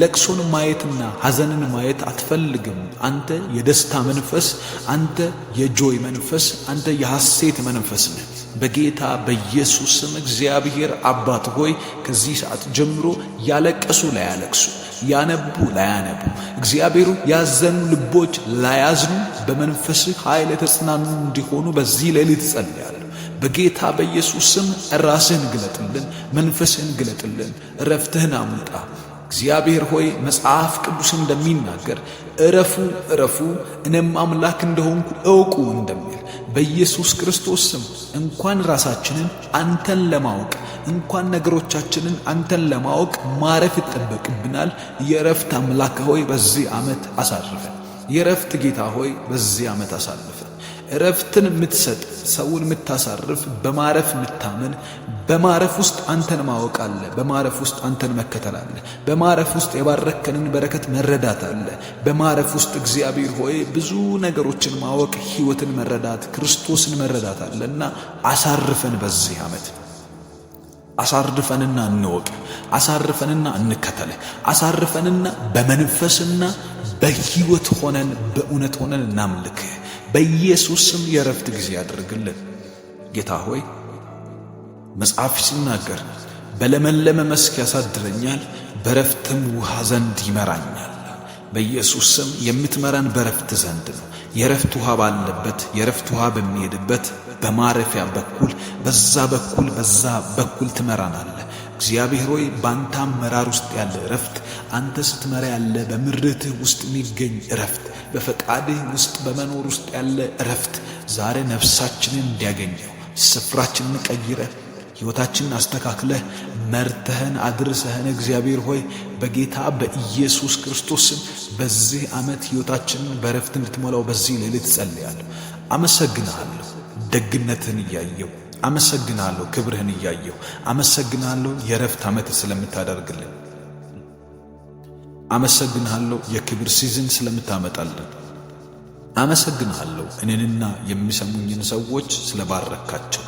ለቅሶን ማየትና ሐዘንን ማየት አትፈልግም። አንተ የደስታ መንፈስ፣ አንተ የጆይ መንፈስ፣ አንተ የሐሴት መንፈስ ነህ። በጌታ በኢየሱስ ስም እግዚአብሔር አባት ሆይ ከዚህ ሰዓት ጀምሮ ያለቀሱ ላያለቅሱ፣ ያነቡ ላያነቡ፣ እግዚአብሔር ያዘኑ ልቦች ላያዝኑ፣ በመንፈስህ ኃይል የተጽናኑ እንዲሆኑ በዚህ ሌሊት ጸልያለሁ። በጌታ በኢየሱስ ስም ራስህን ግለጥልን፣ መንፈስህን ግለጥልን፣ እረፍትህን አምጣ። እግዚአብሔር ሆይ መጽሐፍ ቅዱስ እንደሚናገር እረፉ እረፉ እኔም አምላክ እንደሆንኩ እወቁ እንደሚል በኢየሱስ ክርስቶስ ስም እንኳን ራሳችንን አንተን ለማወቅ እንኳን ነገሮቻችንን አንተን ለማወቅ ማረፍ ይጠበቅብናል። የእረፍት አምላክ ሆይ በዚህ ዓመት አሳርፈን። የእረፍት ጌታ ሆይ በዚህ ዓመት አሳልፈን። እረፍትን የምትሰጥ ሰውን የምታሳርፍ በማረፍ የምታምን በማረፍ ውስጥ አንተን ማወቅ አለ። በማረፍ ውስጥ አንተን መከተል አለ። በማረፍ ውስጥ የባረከንን በረከት መረዳት አለ። በማረፍ ውስጥ እግዚአብሔር ሆይ ብዙ ነገሮችን ማወቅ፣ ሕይወትን መረዳት፣ ክርስቶስን መረዳት አለና አሳርፈን። በዚህ ዓመት አሳርፈንና እንወቅ፣ አሳርፈንና እንከተል፣ አሳርፈንና በመንፈስና በሕይወት ሆነን በእውነት ሆነን እናምልክህ። በኢየሱስ ስም የእረፍት ጊዜ ያድርግልን። ጌታ ሆይ መጽሐፍ ሲናገር በለመለመ መስክ ያሳድረኛል፣ በረፍትም ውሃ ዘንድ ይመራኛል። በኢየሱስ ስም የምትመራን በረፍት ዘንድ ነው። የረፍት ውሃ ባለበት፣ የረፍት ውሃ በሚሄድበት በማረፊያ በኩል በዛ በኩል ትመራናለህ። እግዚአብሔር ሆይ በአንተ አመራር ውስጥ ያለ እረፍት፣ አንተ ስትመራ ያለ በምርትህ ውስጥ የሚገኝ እረፍት፣ በፈቃድህ ውስጥ በመኖር ውስጥ ያለ እረፍት ዛሬ ነፍሳችንን እንዲያገኘው ስፍራችንን ቀይረህ ሕይወታችንን አስተካክለህ መርተህን አድርሰህን እግዚአብሔር ሆይ በጌታ በኢየሱስ ክርስቶስ ስም በዚህ ዓመት ሕይወታችንን በእረፍት እንድትሞላው በዚህ ሌሊት ጸልያለሁ። አመሰግንሃለሁ ደግነትህን እያየው፣ አመሰግንሃለሁ ክብርህን እያየው፣ አመሰግንሃለሁ የእረፍት ዓመት ስለምታደርግልን፣ አመሰግንሃለሁ የክብር ሲዝን ስለምታመጣልን፣ አመሰግንሃለሁ እኔንና የሚሰሙኝን ሰዎች ስለባረካቸው፣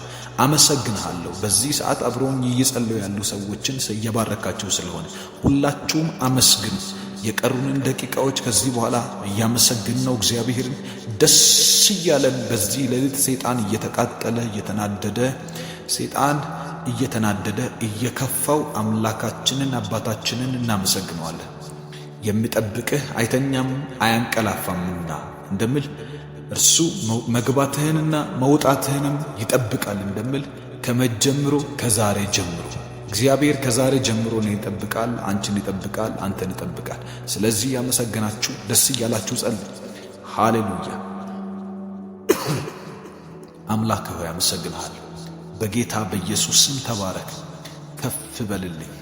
አመሰግንሃለሁ በዚህ ሰዓት አብረውኝ እየጸለዩ ያሉ ሰዎችን እየባረካቸው ስለሆነ ሁላችሁም አመስግኑ። የቀሩንን ደቂቃዎች ከዚህ በኋላ እያመሰግን ነው እግዚአብሔርን ደስ እያለን በዚህ ሌሊት ሰይጣን እየተቃጠለ እየተናደደ እየከፋው አምላካችንን አባታችንን እናመሰግነዋለን። የሚጠብቅህ አይተኛም አያንቀላፋምና እንደምል እርሱ መግባትህንና መውጣትህንም ይጠብቃል እንደምል ከመጀምሮ ከዛሬ ጀምሮ እግዚአብሔር ከዛሬ ጀምሮ ነው ይጠብቃል፣ አንቺን ይጠብቃል፣ አንተን ይጠብቃል። ስለዚህ ያመሰገናችሁ ደስ እያላችሁ ጸልዩ። ሃሌሉያ። አምላክ ሆይ አመሰግንሃለሁ። በጌታ በኢየሱስ ስም ተባረክ፣ ከፍ በልልኝ።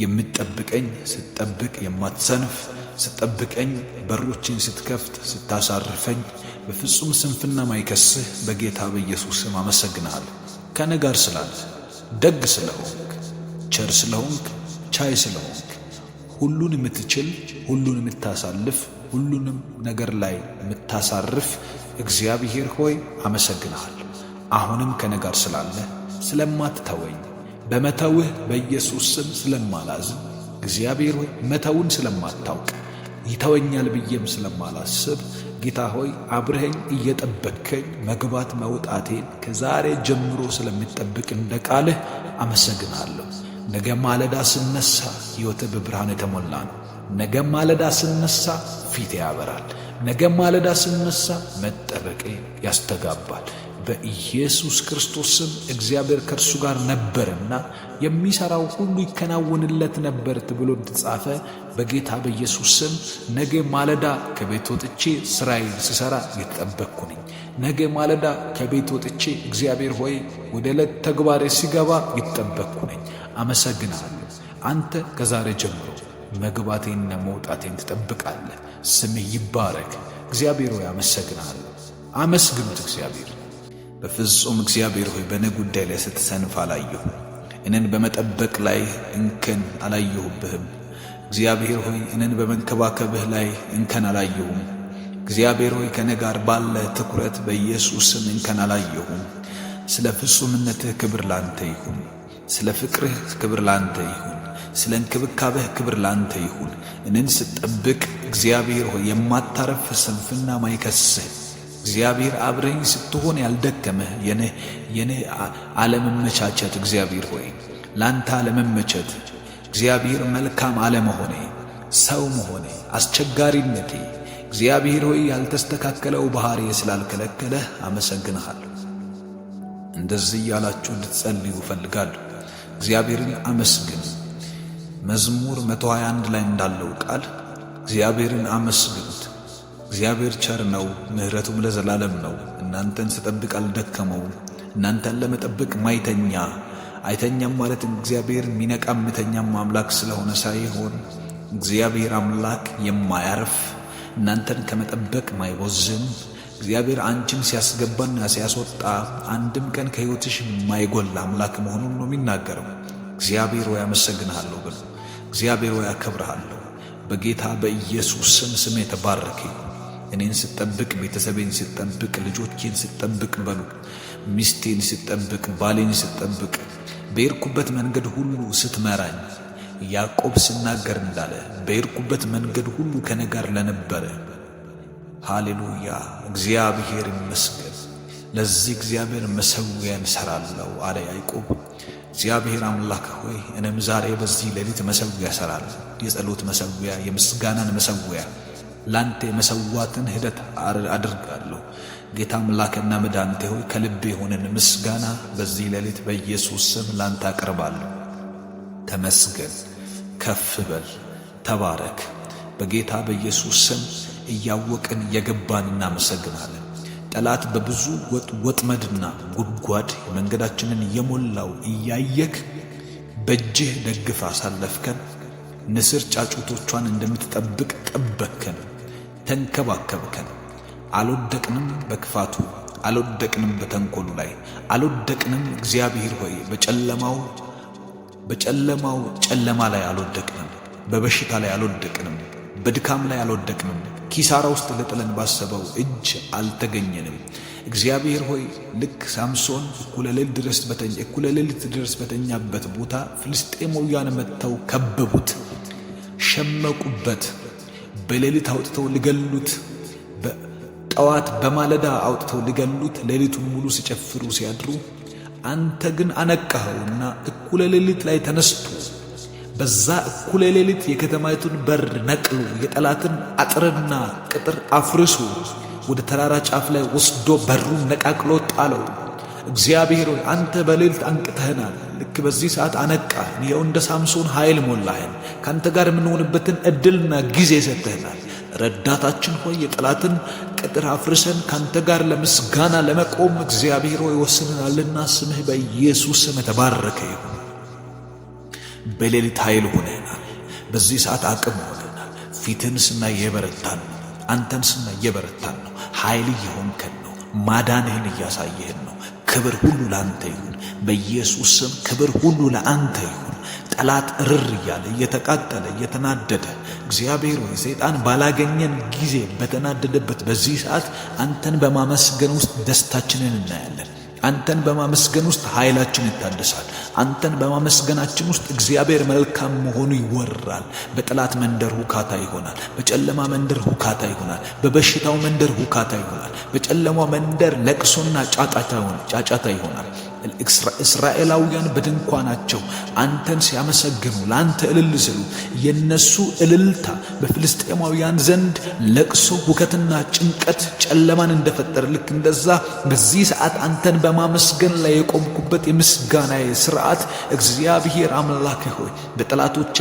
የምትጠብቀኝ ስትጠብቅ የማትሰንፍ ስትጠብቀኝ በሮችን ስትከፍት ስታሳርፈኝ በፍጹም ስንፍና ማይከስህ በጌታ በኢየሱስ ስም አመሰግንሃለሁ። ከኔ ጋር ስላለ ደግ ስለሆንክ ቸር ስለሆንክ ቻይ ስለሆንክ ሁሉን የምትችል ሁሉን የምታሳልፍ ሁሉንም ነገር ላይ የምታሳርፍ እግዚአብሔር ሆይ አመሰግንሃለሁ። አሁንም ከኔ ጋር ስላለ ስለማትተወኝ በመተውህ በኢየሱስ ስም ስለማላዝን እግዚአብሔር ሆይ መተውን ስለማታውቅ ይተወኛል ብዬም ስለማላስብ ጌታ ሆይ አብረኸኝ እየጠበቅከኝ መግባት መውጣቴን ከዛሬ ጀምሮ ስለሚጠብቅ እንደ ቃልህ አመሰግናለሁ። ነገ ማለዳ ስነሳ ሕይወቴ በብርሃን የተሞላ ነው። ነገ ማለዳ ስነሳ ፊቴ ያበራል። ነገ ማለዳ ስነሳ መጠበቄ ያስተጋባል። በኢየሱስ ክርስቶስ ስም እግዚአብሔር ከእርሱ ጋር ነበርና የሚሠራው ሁሉ ይከናወንለት ነበር ተብሎ እንደተጻፈ በጌታ በኢየሱስ ስም ነገ ማለዳ ከቤት ወጥቼ ሥራዬን ስሠራ የተጠበቅኩ ነኝ። ነገ ማለዳ ከቤት ወጥቼ እግዚአብሔር ሆይ ወደ ዕለት ተግባሬ ሲገባ የተጠበቅኩ ነኝ። አመሰግናለሁ። አንተ ከዛሬ ጀምሮ መግባቴንና መውጣቴን ትጠብቃለህ። ስምህ ይባረክ። እግዚአብሔር ሆይ አመሰግናለሁ። አመስግኑት እግዚአብሔር። በፍጹም እግዚአብሔር ሆይ በእኔ ጉዳይ ላይ ስትሰንፍ አላየሁ። እኔን በመጠበቅ ላይ እንከን አላየሁብህም። እግዚአብሔር ሆይ እኔን በመንከባከብህ ላይ እንከን አላየሁም። እግዚአብሔር ሆይ ከእኔ ጋር ባለ ትኩረት በኢየሱስ ስም እንከን አላየሁም። ስለ ፍጹምነትህ ክብር ላንተ ይሁን። ስለ ፍቅርህ ክብር ላንተ ይሁን። ስለ እንክብካቤህ ክብር ላንተ ይሁን። እኔን ስትጠብቅ እግዚአብሔር ሆይ የማታረፍ ስንፍና ማይከስህ እግዚአብሔር አብረኝ ስትሆን ያልደከመህ የኔ አለመመቻቸት እግዚአብሔር ሆይ ላንተ አለመመቸት እግዚአብሔር መልካም አለመሆኔ ሰው መሆኔ አስቸጋሪነቴ እግዚአብሔር ሆይ ያልተስተካከለው ባህሪ ስላልከለከለህ አመሰግንሃለሁ። እንደዚህ ያላችሁ እንድትጸልዩ እፈልጋለሁ። እግዚአብሔርን አመስግን። መዝሙር 121 ላይ እንዳለው ቃል እግዚአብሔርን አመስግኑት። እግዚአብሔር ቸር ነው፣ ምሕረቱም ለዘላለም ነው። እናንተን ስጠብቅ አልደከመውም። እናንተን ለመጠበቅ ማይተኛ አይተኛም ማለት እግዚአብሔር ሚነቃም ምተኛም አምላክ ስለሆነ ሳይሆን እግዚአብሔር አምላክ የማያርፍ እናንተን ከመጠበቅ ማይቦዝን እግዚአብሔር አንቺን ሲያስገባና ሲያስወጣ አንድም ቀን ከሕይወትሽ ማይጎል አምላክ መሆኑን ነው የሚናገረው። እግዚአብሔር ሆይ አመሰግንሃለሁ ብሎ እግዚአብሔር ሆይ አከብርሃለሁ። በጌታ በኢየሱስ ስም የተባረከ እኔን ስጠብቅ፣ ቤተሰቤን ስጠብቅ፣ ልጆቼን ስጠብቅ በሉ ሚስቴን ስጠብቅ፣ ባሌን ስጠብቅ፣ በሄድኩበት መንገድ ሁሉ ስትመራኝ ያዕቆብ ሲናገር እንዳለ በሄድኩበት መንገድ ሁሉ ከኔ ጋር ለነበረ ሃሌሉያ እግዚአብሔር ይመስገን። ለዚህ እግዚአብሔር መሠዊያን እሠራለሁ አለ ያዕቆብ። እግዚአብሔር አምላክ ሆይ እኔም ዛሬ በዚህ ሌሊት መሠዊያ እሠራለሁ። የጸሎት መሠዊያ፣ የምስጋናን መሠዊያ፣ ላንተ የመሠዋትን ሂደት አድርጋለሁ። ጌታ አምላክና መድኃኒቴ ሆይ ከልቤ የሆነን ምስጋና በዚህ ሌሊት በኢየሱስ ስም ላንተ አቀርባለሁ። ተመስገን፣ ከፍ በል፣ ተባረክ። በጌታ በኢየሱስ ስም እያወቅን እየገባን እናመሰግናለን። ጠላት በብዙ ወጥመድና ጉድጓድ መንገዳችንን የሞላው እያየክ በእጅህ ደግፍ አሳለፍከን። ንስር ጫጩቶቿን እንደምትጠብቅ ጠበቅከን፣ ተንከባከብከን። አልወደቅንም፣ በክፋቱ አልወደቅንም፣ በተንኮሉ ላይ አልወደቅንም። እግዚአብሔር ሆይ በጨለማው ጨለማ ላይ አልወደቅንም፣ በበሽታ ላይ አልወደቅንም፣ በድካም ላይ አልወደቅንም። ኪሳራ ውስጥ ልጥለን ባሰበው እጅ አልተገኘንም። እግዚአብሔር ሆይ ልክ ሳምሶን እኩለ ሌሊት ድረስ በተኛበት ቦታ ፍልስጤማውያን መጥተው ከበቡት፣ ሸመቁበት። በሌሊት አውጥተው ሊገሉት፣ ጠዋት በማለዳ አውጥተው ሊገሉት ሌሊቱን ሙሉ ሲጨፍሩ ሲያድሩ፣ አንተ ግን አነቃኸውና እኩለ ሌሊት ላይ ተነስቶ በዛ እኩለ ሌሊት የከተማይቱን በር ነቅሎ የጠላትን አጥርና ቅጥር አፍርሶ ወደ ተራራ ጫፍ ላይ ወስዶ በሩን ነቃቅሎ ጣለው። እግዚአብሔር ሆይ አንተ በሌሊት አንቅተህናል። ልክ በዚህ ሰዓት አነቃህን። ይኸው እንደ ሳምሶን ኃይል ሞላህን። ካንተ ጋር የምንሆንበትን ዕድልና ጊዜ ሰጥተህናል። ረዳታችን ሆይ የጠላትን ቅጥር አፍርሰን ካንተ ጋር ለምስጋና ለመቆም እግዚአብሔር ሆይ ወስነናልና ስምህ በኢየሱስ ስም የተባረከ ይሁን። በሌሊት ኃይል ሆነናል። በዚህ ሰዓት አቅም ሆነናል። ፊትን ስናይ የበረታን ነው። አንተን ስናይ የበረታን ነው። ኃይል እየሆንከን ነው። ማዳንህን እያሳየህን ነው። ክብር ሁሉ ለአንተ ይሁን። በኢየሱስ ስም ክብር ሁሉ ለአንተ ይሁን። ጠላት እርር እያለ እየተቃጠለ እየተናደደ እግዚአብሔር ሆይ ሰይጣን ባላገኘን ጊዜ በተናደደበት በዚህ ሰዓት አንተን በማመስገን ውስጥ ደስታችንን እናያለን። አንተን በማመስገን ውስጥ ኃይላችን ይታደሳል። አንተን በማመስገናችን ውስጥ እግዚአብሔር መልካም መሆኑ ይወራል። በጠላት መንደር ሁካታ ይሆናል። በጨለማ መንደር ሁካታ ይሆናል። በበሽታው መንደር ሁካታ ይሆናል። በጨለማው መንደር ለቅሶና ጫጫታ ይሆናል። እስራኤላውያን በድንኳናቸው አንተን ሲያመሰግኑ ለአንተ እልል ሲሉ የነሱ እልልታ በፍልስጤማውያን ዘንድ ለቅሶ፣ ሁከትና ጭንቀት፣ ጨለማን እንደፈጠረ ልክ እንደዛ በዚህ ሰዓት አንተን በማመስገን ላይ የቆምኩበት የምስጋና ስርዓት እግዚአብሔር አምላክ ሆይ በጠላቶቼ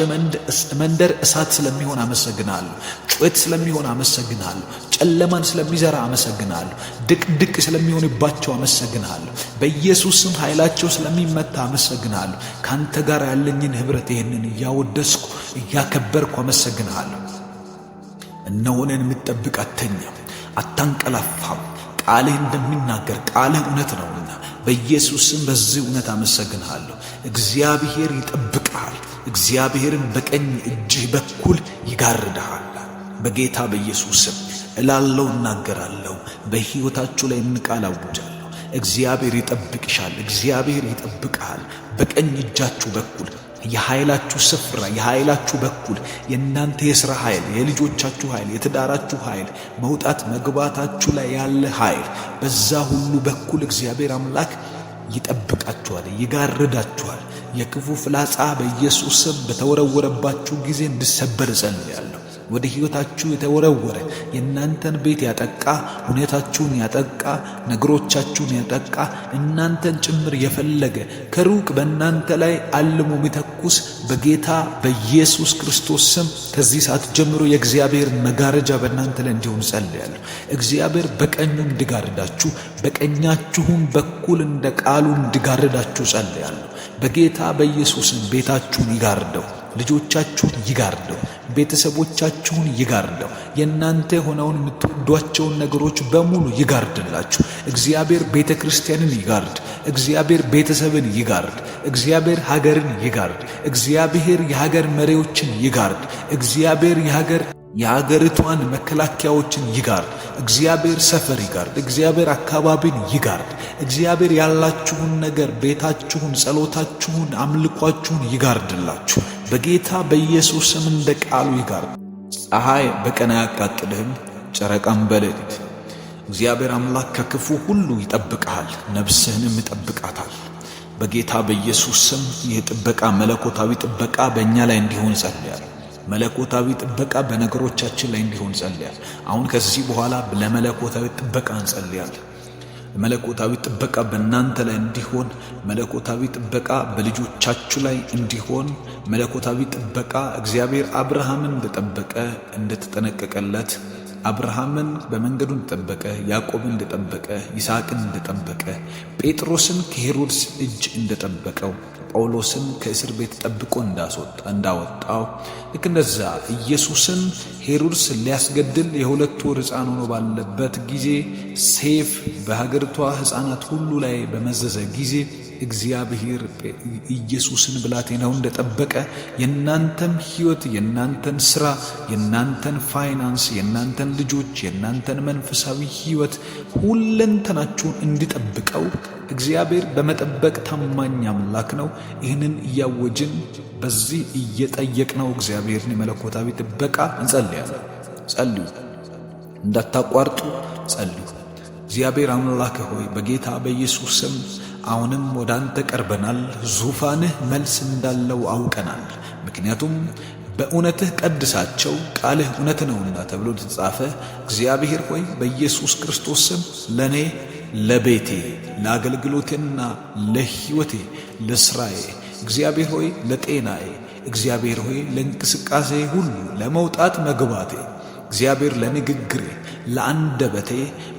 መንደር እሳት ስለሚሆን አመሰግናለሁ። ጩኸት ስለሚሆን አመሰግናለሁ። ጨለማን ስለሚዘራ አመሰግናለሁ። ድቅድቅ ስለሚሆንባቸው አመሰግናለሁ። በኢየሱስ ስም ኃይላቸው ስለሚመታ አመሰግናለሁ። ካንተ ጋር ያለኝን ኅብረት ይህንን እያወደስኩ እያከበርኩ አመሰግናለሁ። እነሆነን የምትጠብቅ አተኛም፣ አታንቀላፋም። ቃልህ እንደሚናገር ቃልህ እውነት ነውና በኢየሱስ ስም በዚህ እውነት አመሰግናለሁ። እግዚአብሔር ይጠብቅሃል። እግዚአብሔርን በቀኝ እጅህ በኩል ይጋርድሃል። በጌታ በኢየሱስ ስም እላለሁ፣ እናገራለሁ። በሕይወታችሁ ላይ ቃል አውጃለሁ። እግዚአብሔር ይጠብቅሻል። እግዚአብሔር ይጠብቅሃል። በቀኝ እጃችሁ በኩል የኃይላችሁ ስፍራ፣ የኃይላችሁ በኩል የእናንተ የሥራ ኃይል፣ የልጆቻችሁ ኃይል፣ የትዳራችሁ ኃይል፣ መውጣት መግባታችሁ ላይ ያለ ኃይል፣ በዛ ሁሉ በኩል እግዚአብሔር አምላክ ይጠብቃችኋል፣ ይጋርዳችኋል። የክፉ ፍላጻ በኢየሱስ ስም በተወረወረባችሁ ጊዜ እንዲሰበር እጸልያለሁ። ወደ ሕይወታችሁ የተወረወረ የእናንተን ቤት ያጠቃ፣ ሁኔታችሁን ያጠቃ፣ ነገሮቻችሁን ያጠቃ፣ እናንተን ጭምር የፈለገ ከሩቅ በእናንተ ላይ አልሞ የሚተኩስ በጌታ በኢየሱስ ክርስቶስ ስም ከዚህ ሰዓት ጀምሮ የእግዚአብሔር መጋረጃ በእናንተ ላይ እንዲሆን ጸልያለሁ። እግዚአብሔር በቀኙ እንዲጋርዳችሁ፣ በቀኛችሁም በኩል እንደ ቃሉ እንዲጋርዳችሁ ጸልያለሁ። በጌታ በኢየሱስም ቤታችሁን ይጋርደው፣ ልጆቻችሁን ይጋርደው፣ ቤተሰቦቻችሁን ይጋርደው። የእናንተ ሆነውን የምትወዷቸውን ነገሮች በሙሉ ይጋርድላችሁ። እግዚአብሔር ቤተ ክርስቲያንን ይጋርድ። እግዚአብሔር ቤተሰብን ይጋርድ። እግዚአብሔር ሀገርን ይጋርድ። እግዚአብሔር የሀገር መሪዎችን ይጋርድ። እግዚአብሔር የሀገሪቷን መከላከያዎችን ይጋርድ። እግዚአብሔር ሰፈር ይጋርድ። እግዚአብሔር አካባቢን ይጋርድ። እግዚአብሔር ያላችሁን ነገር፣ ቤታችሁን፣ ጸሎታችሁን፣ አምልኳችሁን ይጋርድላችሁ። በጌታ በኢየሱስ ስም እንደ ቃሉ ይጋርድ። ፀሐይ በቀን አያቃጥልህም፣ ጨረቃም በሌሊት። እግዚአብሔር አምላክ ከክፉ ሁሉ ይጠብቅሃል፣ ነፍስህንም ይጠብቃታል። በጌታ በኢየሱስ ስም ይህ ጥበቃ፣ መለኮታዊ ጥበቃ በእኛ ላይ እንዲሆን ጸልያለሁ። መለኮታዊ ጥበቃ በነገሮቻችን ላይ እንዲሆን ጸልያለሁ። አሁን ከዚህ በኋላ ለመለኮታዊ ጥበቃ እንጸልያለን። መለኮታዊ ጥበቃ በእናንተ ላይ እንዲሆን፣ መለኮታዊ ጥበቃ በልጆቻችሁ ላይ እንዲሆን፣ መለኮታዊ ጥበቃ እግዚአብሔር አብርሃምን እንደጠበቀ እንደተጠነቀቀለት፣ አብርሃምን በመንገዱ እንደጠበቀ፣ ያዕቆብን እንደጠበቀ፣ ይስሐቅን እንደጠበቀ፣ ጴጥሮስን ከሄሮድስ እጅ እንደጠበቀው፣ ጳውሎስን ከእስር ቤት ጠብቆ እንዳወጣው፣ ልክ እንደዛ ኢየሱስን ሄሮድስ ሊያስገድል የሁለት ወር ሕፃን ሆኖ ባለበት ጊዜ ሰይፍ በሀገሪቷ ሕፃናት ሁሉ ላይ በመዘዘ ጊዜ እግዚአብሔር ኢየሱስን ብላቴናው እንደጠበቀ የእናንተም ሕይወት፣ የእናንተን ሥራ፣ የእናንተን ፋይናንስ፣ የእናንተን ልጆች፣ የእናንተን መንፈሳዊ ሕይወት ሁለንተናችሁን እንዲጠብቀው እግዚአብሔር በመጠበቅ ታማኝ አምላክ ነው። ይህንን እያወጅን በዚህ እየጠየቅነው እግዚአብሔርን የመለኮታዊ ጥበቃ እንጸልያለን። ጸልዩ፣ እንዳታቋርጡ ጸልዩ። እግዚአብሔር አምላክ ሆይ በጌታ በኢየሱስ ስም አሁንም ወደ አንተ ቀርበናል። ዙፋንህ መልስ እንዳለው አውቀናል። ምክንያቱም በእውነትህ ቀድሳቸው ቃልህ እውነት ነውና ተብሎ ተጻፈ። እግዚአብሔር ሆይ በኢየሱስ ክርስቶስ ስም ለኔ፣ ለቤቴ፣ ለአገልግሎቴና ለሕይወቴ፣ ለሥራዬ፣ እግዚአብሔር ሆይ ለጤናዬ፣ እግዚአብሔር ሆይ ለእንቅስቃሴ ሁሉ፣ ለመውጣት መግባቴ፣ እግዚአብሔር ለንግግሬ፣ ለአንደበቴ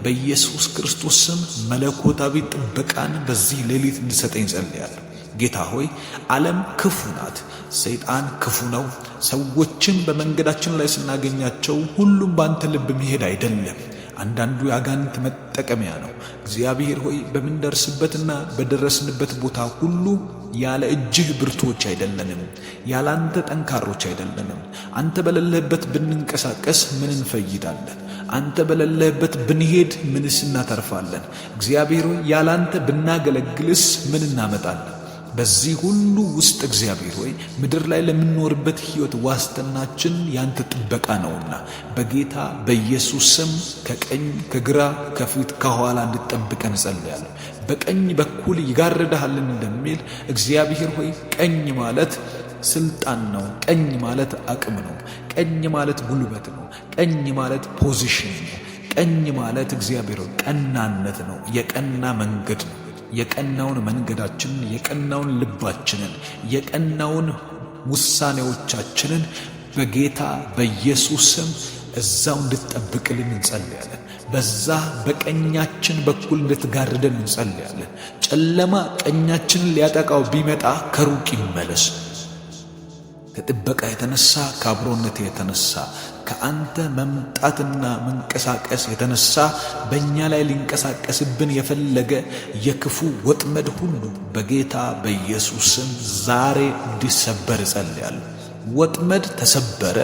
በኢየሱስ ክርስቶስ ስም መለኮታዊ ጥበቃን በዚህ ሌሊት እንድሰጠኝ ጸልያለሁ። ጌታ ሆይ ዓለም ክፉ ናት፣ ሰይጣን ክፉ ነው። ሰዎችን በመንገዳችን ላይ ስናገኛቸው ሁሉም ባንተ ልብ መሄድ አይደለም። አንዳንዱ የአጋንንት መጠቀሚያ ነው። እግዚአብሔር ሆይ በምንደርስበትና በደረስንበት ቦታ ሁሉ ያለ እጅህ ብርቶች አይደለንም፣ ያለ አንተ ጠንካሮች አይደለንም። አንተ በሌለህበት ብንንቀሳቀስ ምን እንፈይዳለን? አንተ በሌለህበት ብንሄድ ምንስ እናተርፋለን? እግዚአብሔር ሆይ ያለ አንተ ብናገለግልስ ምን እናመጣለን? በዚህ ሁሉ ውስጥ እግዚአብሔር ሆይ ምድር ላይ ለምንኖርበት ሕይወት ዋስትናችን ያንተ ጥበቃ ነውና በጌታ በኢየሱስ ስም ከቀኝ ከግራ ከፊት ከኋላ እንድጠብቀን ጸልያለሁ። በቀኝ በኩል ይጋርድሃልን እንደሚል እግዚአብሔር ሆይ ቀኝ ማለት ስልጣን ነው። ቀኝ ማለት አቅም ነው። ቀኝ ማለት ጉልበት ነው። ቀኝ ማለት ፖዚሽን ነው። ቀኝ ማለት እግዚአብሔር ሆይ ቀናነት ነው። የቀና መንገድ ነው። የቀናውን መንገዳችንን፣ የቀናውን ልባችንን፣ የቀናውን ውሳኔዎቻችንን በጌታ በኢየሱስ ስም እዛው እንድትጠብቅልን እንጸልያለን። በዛ በቀኛችን በኩል እንድትጋርደን እንጸልያለን። ጨለማ ቀኛችንን ሊያጠቃው ቢመጣ ከሩቅ ይመለስ። ከጥበቃ የተነሳ ከአብሮነት የተነሳ ከአንተ መምጣትና መንቀሳቀስ የተነሳ በእኛ ላይ ሊንቀሳቀስብን የፈለገ የክፉ ወጥመድ ሁሉ በጌታ በኢየሱስ ስም ዛሬ እንዲሰበር እጸልያለሁ። ወጥመድ ተሰበረ፣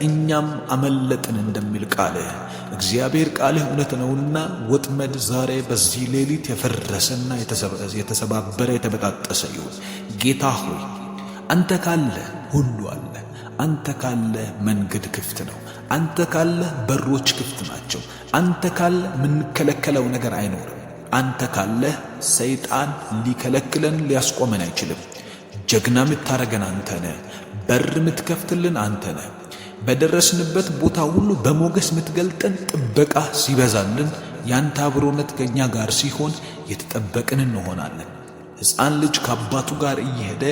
እኛም አመለጥን እንደሚል ቃልህ እግዚአብሔር ቃልህ እውነት ነውና ወጥመድ ዛሬ በዚህ ሌሊት የፈረሰና የተሰባበረ የተበጣጠሰ ይሁን። ጌታ ሆይ አንተ ካለ ሁሉ አለ። አንተ ካለ መንገድ ክፍት ነው። አንተ ካለ በሮች ክፍት ናቸው። አንተ ካለ ምንከለከለው ነገር አይኖርም። አንተ ካለ ሰይጣን ሊከለክለን ሊያስቆመን አይችልም። ጀግና ምታረገን አንተ ነህ። በር ምትከፍትልን አንተ ነህ። በደረስንበት ቦታ ሁሉ በሞገስ ምትገልጠን ጥበቃ ሲበዛልን ያንተ አብሮነት ከኛ ጋር ሲሆን የተጠበቅን እንሆናለን። ሕፃን ልጅ ከአባቱ ጋር እየሄደ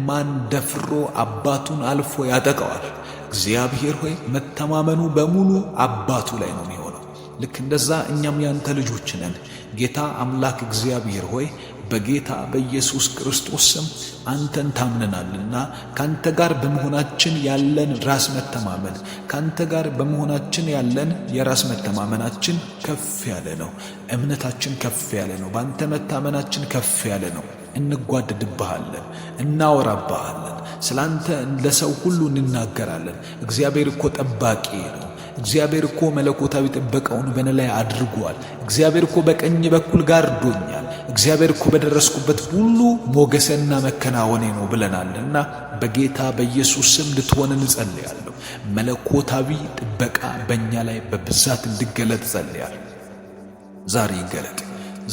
ማን ደፍሮ አባቱን አልፎ ያጠቀዋል? እግዚአብሔር ሆይ መተማመኑ በሙሉ አባቱ ላይ ነው የሚሆነው። ልክ እንደዛ እኛም ያንተ ልጆች ነን። ጌታ አምላክ እግዚአብሔር ሆይ በጌታ በኢየሱስ ክርስቶስ ስም አንተን ታምነናልና ካንተ ጋር በመሆናችን ያለን ራስ መተማመን ካንተ ጋር በመሆናችን ያለን የራስ መተማመናችን ከፍ ያለ ነው። እምነታችን ከፍ ያለ ነው። ባንተ መታመናችን ከፍ ያለ ነው። እንጓደድብሃለን፣ እናወራብሃለን። ስላንተ ለሰው ሁሉ እንናገራለን። እግዚአብሔር እኮ ጠባቂ ነው። እግዚአብሔር እኮ መለኮታዊ ጥበቃውን በእኔ ላይ አድርጓል። እግዚአብሔር እኮ በቀኝ በኩል ጋርዶኛል። እግዚአብሔር እኮ በደረስኩበት ሁሉ ሞገሰና መከናወኔ ነው ብለናልና በጌታ በኢየሱስ ስም ልትሆን እንጸልያለሁ። መለኮታዊ ጥበቃ በእኛ ላይ በብዛት እንዲገለጥ ጸልያለሁ። ዛሬ ይገለጥ፣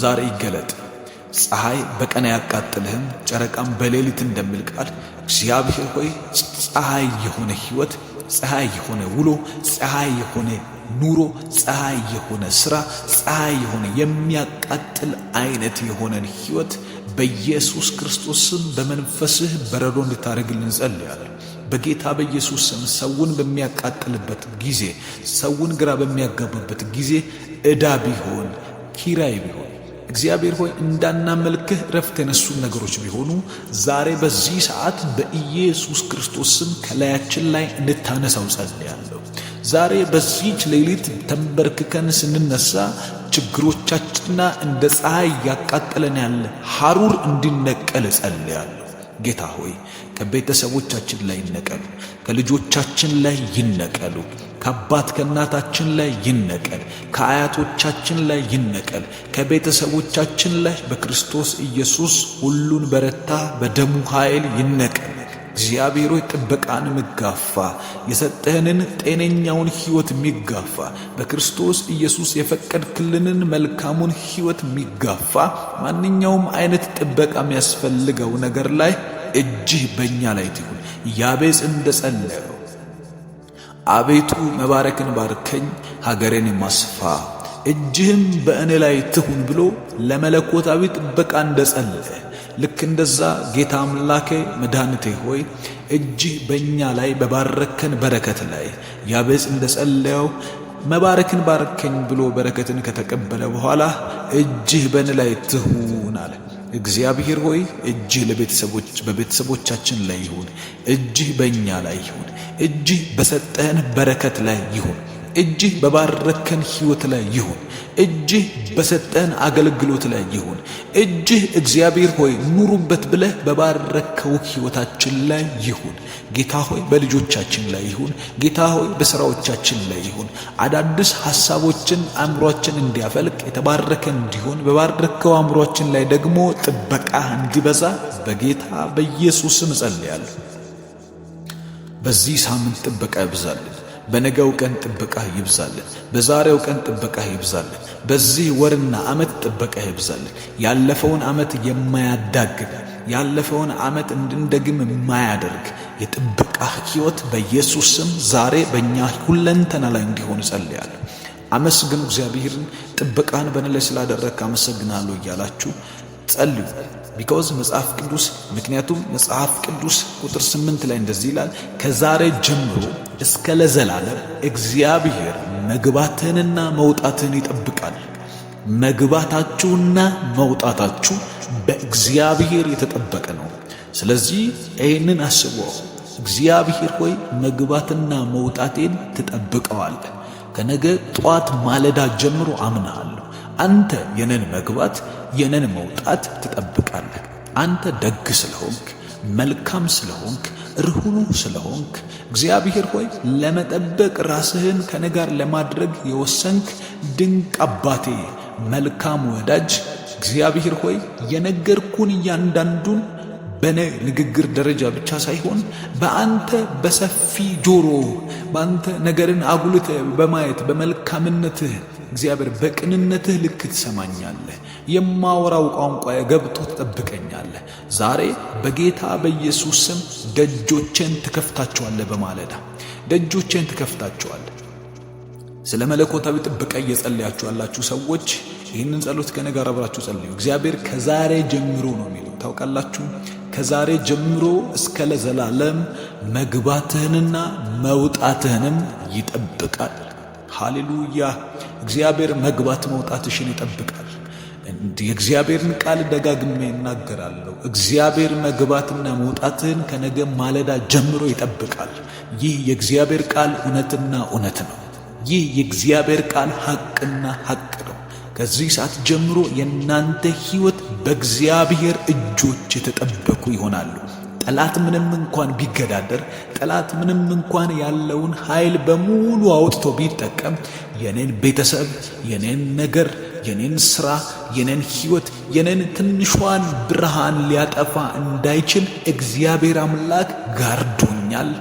ዛሬ ይገለጥ። ፀሐይ በቀን አያቃጥልህም፣ ጨረቃም በሌሊት እንደሚል ቃል እግዚአብሔር ሆይ ፀሐይ የሆነ ሕይወት፣ ፀሐይ የሆነ ውሎ፣ ፀሐይ የሆነ ኑሮ፣ ፀሐይ የሆነ ሥራ፣ ፀሐይ የሆነ የሚያቃጥል አይነት የሆነን ሕይወት በኢየሱስ ክርስቶስ ስም በመንፈስህ በረዶ እንድታደርግልን እንጸልያለን። በጌታ በኢየሱስ ስም ሰውን በሚያቃጥልበት ጊዜ፣ ሰውን ግራ በሚያጋባበት ጊዜ ዕዳ ቢሆን ኪራይ ቢሆን እግዚአብሔር ሆይ እንዳናመልክህ ረፍት የነሱን ነገሮች ቢሆኑ ዛሬ በዚህ ሰዓት በኢየሱስ ክርስቶስ ስም ከላያችን ላይ እንድታነሳው ጸልያለሁ። ዛሬ በዚህች ሌሊት ተንበርክከን ስንነሳ ችግሮቻችንና እንደ ፀሐይ ያቃጠለን ያለ ሐሩር እንዲነቀል ጸልያለሁ። ጌታ ሆይ ከቤተሰቦቻችን ላይ ይነቀሉ፣ ከልጆቻችን ላይ ይነቀሉ፣ ከአባት ከእናታችን ላይ ይነቀል፣ ከአያቶቻችን ላይ ይነቀል፣ ከቤተሰቦቻችን ላይ በክርስቶስ ኢየሱስ ሁሉን በረታ በደሙ ኃይል ይነቀል። እግዚአብሔር ሆይ ጥበቃን የሚጋፋ የሰጠህንን ጤነኛውን ሕይወት የሚጋፋ በክርስቶስ ኢየሱስ የፈቀድክልንን መልካሙን ሕይወት የሚጋፋ ማንኛውም አይነት ጥበቃ የሚያስፈልገው ነገር ላይ እጅህ በእኛ ላይ ትሁን። ያቤጽ እንደጸለየው አቤቱ መባረክን ባርከኝ፣ ሀገሬን ማስፋ፣ እጅህም በእኔ ላይ ትሁን ብሎ ለመለኮታዊ ጥበቃ እንደጸለየ ልክ እንደዛ ጌታ አምላኬ መድኃኒቴ ሆይ እጅህ በእኛ ላይ በባረከን በረከት ላይ ያቤጽ እንደጸለየው መባረክን ባርከኝ ብሎ በረከትን ከተቀበለ በኋላ እጅህ በእኔ ላይ ትሁን አለ። እግዚአብሔር ሆይ እጅህ በቤተሰቦቻችን ላይ ይሁን። እጅህ በእኛ ላይ ይሁን። እጅህ በሰጠህን በረከት ላይ ይሁን። እጅህ በባረከን ሕይወት ላይ ይሁን። እጅህ በሰጠህን አገልግሎት ላይ ይሁን። እጅህ እግዚአብሔር ሆይ ኑሩበት ብለህ በባረከው ሕይወታችን ላይ ይሁን። ጌታ ሆይ በልጆቻችን ላይ ይሁን። ጌታ ሆይ በሥራዎቻችን ላይ ይሁን። አዳዲስ ሐሳቦችን አእምሮአችን እንዲያፈልቅ የተባረከ እንዲሆን በባረከው አእምሮአችን ላይ ደግሞ ጥበቃ እንዲበዛ በጌታ በኢየሱስ ስም እጸልያለሁ። በዚህ ሳምንት ጥበቃ ይብዛልን። በነገው ቀን ጥበቃ ይብዛልን። በዛሬው ቀን ጥበቃ ይብዛልን። በዚህ ወርና ዓመት ጥበቃ ይብዛልን። ያለፈውን ዓመት የማያዳግም ያለፈውን ዓመት እንድንደግም የማያደርግ የጥበቃ ሕይወት በኢየሱስ ስም ዛሬ በእኛ ሁለንተና ላይ እንዲሆን ጸልያለሁ። አመስግኑ እግዚአብሔርን። ጥበቃን በእኔ ላይ ስላደረግክ አመሰግናለሁ እያላችሁ ጸልዩ። ቢኮዝ ምክንያቱም መጽሐፍ ቅዱስ ቁጥር 8 ላይ እንደዚህ ይላል፣ ከዛሬ ጀምሮ እስከ ለዘላለም እግዚአብሔር መግባትህንና መውጣትህን ይጠብቃል። መግባታችሁና መውጣታችሁ በእግዚአብሔር የተጠበቀ ነው። ስለዚህ ይህንን አስበው። እግዚአብሔር ሆይ መግባትና መውጣቴን ትጠብቀዋለህ። ከነገ ጧት ማለዳ ጀምሮ አምናለሁ። አንተ የነን መግባት የነን መውጣት ትጠብቃለህ። አንተ ደግ ስለሆንክ፣ መልካም ስለሆንክ፣ ርኅሩህ ስለሆንክ እግዚአብሔር ሆይ ለመጠበቅ ራስህን ከኔ ጋር ለማድረግ የወሰንክ ድንቅ አባቴ፣ መልካም ወዳጅ እግዚአብሔር ሆይ የነገርኩን እያንዳንዱን በኔ ንግግር ደረጃ ብቻ ሳይሆን በአንተ በሰፊ ጆሮ በአንተ ነገርን አጉልተ በማየት በመልካምነትህ እግዚአብሔር በቅንነትህ ልክ ትሰማኛለህ። የማወራው ቋንቋ ገብቶ ትጠብቀኛለህ። ዛሬ በጌታ በኢየሱስ ስም ደጆቼን ትከፍታቸዋለህ። በማለዳ ደጆቼን ትከፍታቸዋለህ። ስለ መለኮታዊ ጥበቃ እየጸለያችሁ ያላችሁ ሰዎች ይህንን ጸሎት ከኔ ጋር አብራችሁ ጸልዩ። እግዚአብሔር ከዛሬ ጀምሮ ነው የሚለው ታውቃላችሁ። ከዛሬ ጀምሮ እስከ ለዘላለም መግባትህንና መውጣትህንም ይጠብቃል። ሃሌሉያ! እግዚአብሔር መግባት መውጣትሽን ይጠብቃል። የእግዚአብሔርን ቃል ደጋግሜ እናገራለሁ። እግዚአብሔር መግባትና መውጣትህን ከነገ ማለዳ ጀምሮ ይጠብቃል። ይህ የእግዚአብሔር ቃል እውነትና እውነት ነው። ይህ የእግዚአብሔር ቃል ሐቅና ሐቅ ነው። ከዚህ ሰዓት ጀምሮ የእናንተ ሕይወት በእግዚአብሔር እጆች የተጠበቁ ይሆናሉ። ጠላት ምንም እንኳን ቢገዳደር፣ ጠላት ምንም እንኳን ያለውን ኃይል በሙሉ አውጥቶ ቢጠቀም የኔን ቤተሰብ፣ የኔን ነገር፣ የኔን ሥራ፣ የኔን ሕይወት፣ የኔን ትንሿን ብርሃን ሊያጠፋ እንዳይችል እግዚአብሔር አምላክ ጋርዶኛል።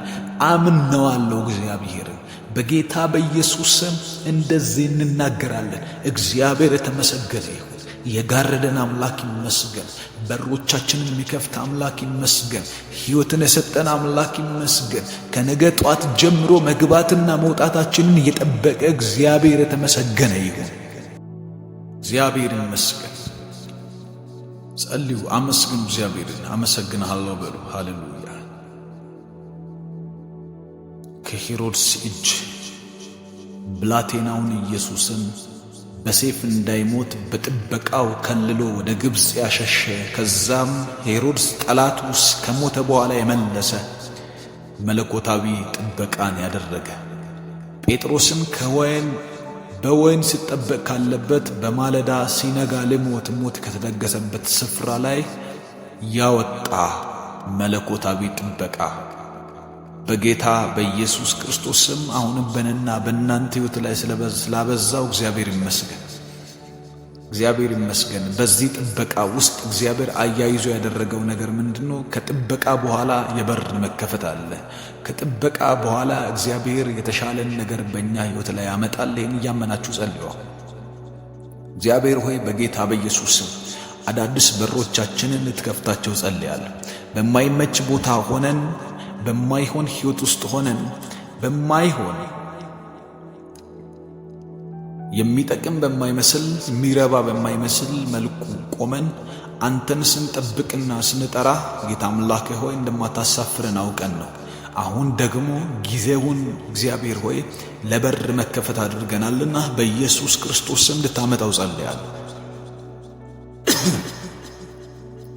አምነዋለሁ እግዚአብሔር በጌታ በኢየሱስ ስም እንደዚህ እንናገራለን። እግዚአብሔር የተመሰገነ ይሁን። የጋረደን አምላክ ይመስገን። በሮቻችንን የሚከፍት አምላክ ይመስገን። ሕይወትን የሰጠን አምላክ ይመስገን። ከነገ ጧት ጀምሮ መግባትና መውጣታችንን የጠበቀ እግዚአብሔር የተመሰገነ ይሁን። እግዚአብሔር ይመስገን። ጸልዩ፣ አመስግኑ እግዚአብሔርን። አመሰግንሃለሁ በሉ። ሃሌሉያ! ከሄሮድስ እጅ ብላቴናውን ኢየሱስን በሰይፍ እንዳይሞት በጥበቃው ከልሎ ወደ ግብፅ ያሸሸ፣ ከዛም ሄሮድስ ጠላቱስ ከሞተ በኋላ የመለሰ መለኮታዊ ጥበቃን ያደረገ፣ ጴጥሮስን በወይን ሲጠበቅ ካለበት በማለዳ ሲነጋ ሞት ከተደገሰበት ስፍራ ላይ ያወጣ መለኮታዊ ጥበቃ በጌታ በኢየሱስ ክርስቶስ ስም አሁንም በእኔና በእናንተ ሕይወት ላይ ስላበዛው እግዚአብሔር ይመስገን። እግዚአብሔር ይመስገን። በዚህ ጥበቃ ውስጥ እግዚአብሔር አያይዞ ያደረገው ነገር ምንድነው? ከጥበቃ በኋላ የበር መከፈት አለ። ከጥበቃ በኋላ እግዚአብሔር የተሻለን ነገር በእኛ ሕይወት ላይ ያመጣል። ይህን እያመናችሁ ጸልዩ። እግዚአብሔር ሆይ በጌታ በኢየሱስ ስም አዳዲስ በሮቻችንን ልትከፍታቸው ጸልያለሁ። በማይመች ቦታ ሆነን በማይሆን ሕይወት ውስጥ ሆነን በማይሆን የሚጠቅም በማይመስል የሚረባ በማይመስል መልኩ ቆመን አንተን ስንጠብቅና ስንጠራ ጌታ አምላክ ሆይ እንደማታሳፍረን አውቀን ነው። አሁን ደግሞ ጊዜውን እግዚአብሔር ሆይ ለበር መከፈት አድርገናልና በኢየሱስ ክርስቶስ ስም እንድታመጣው ጸልያለሁ።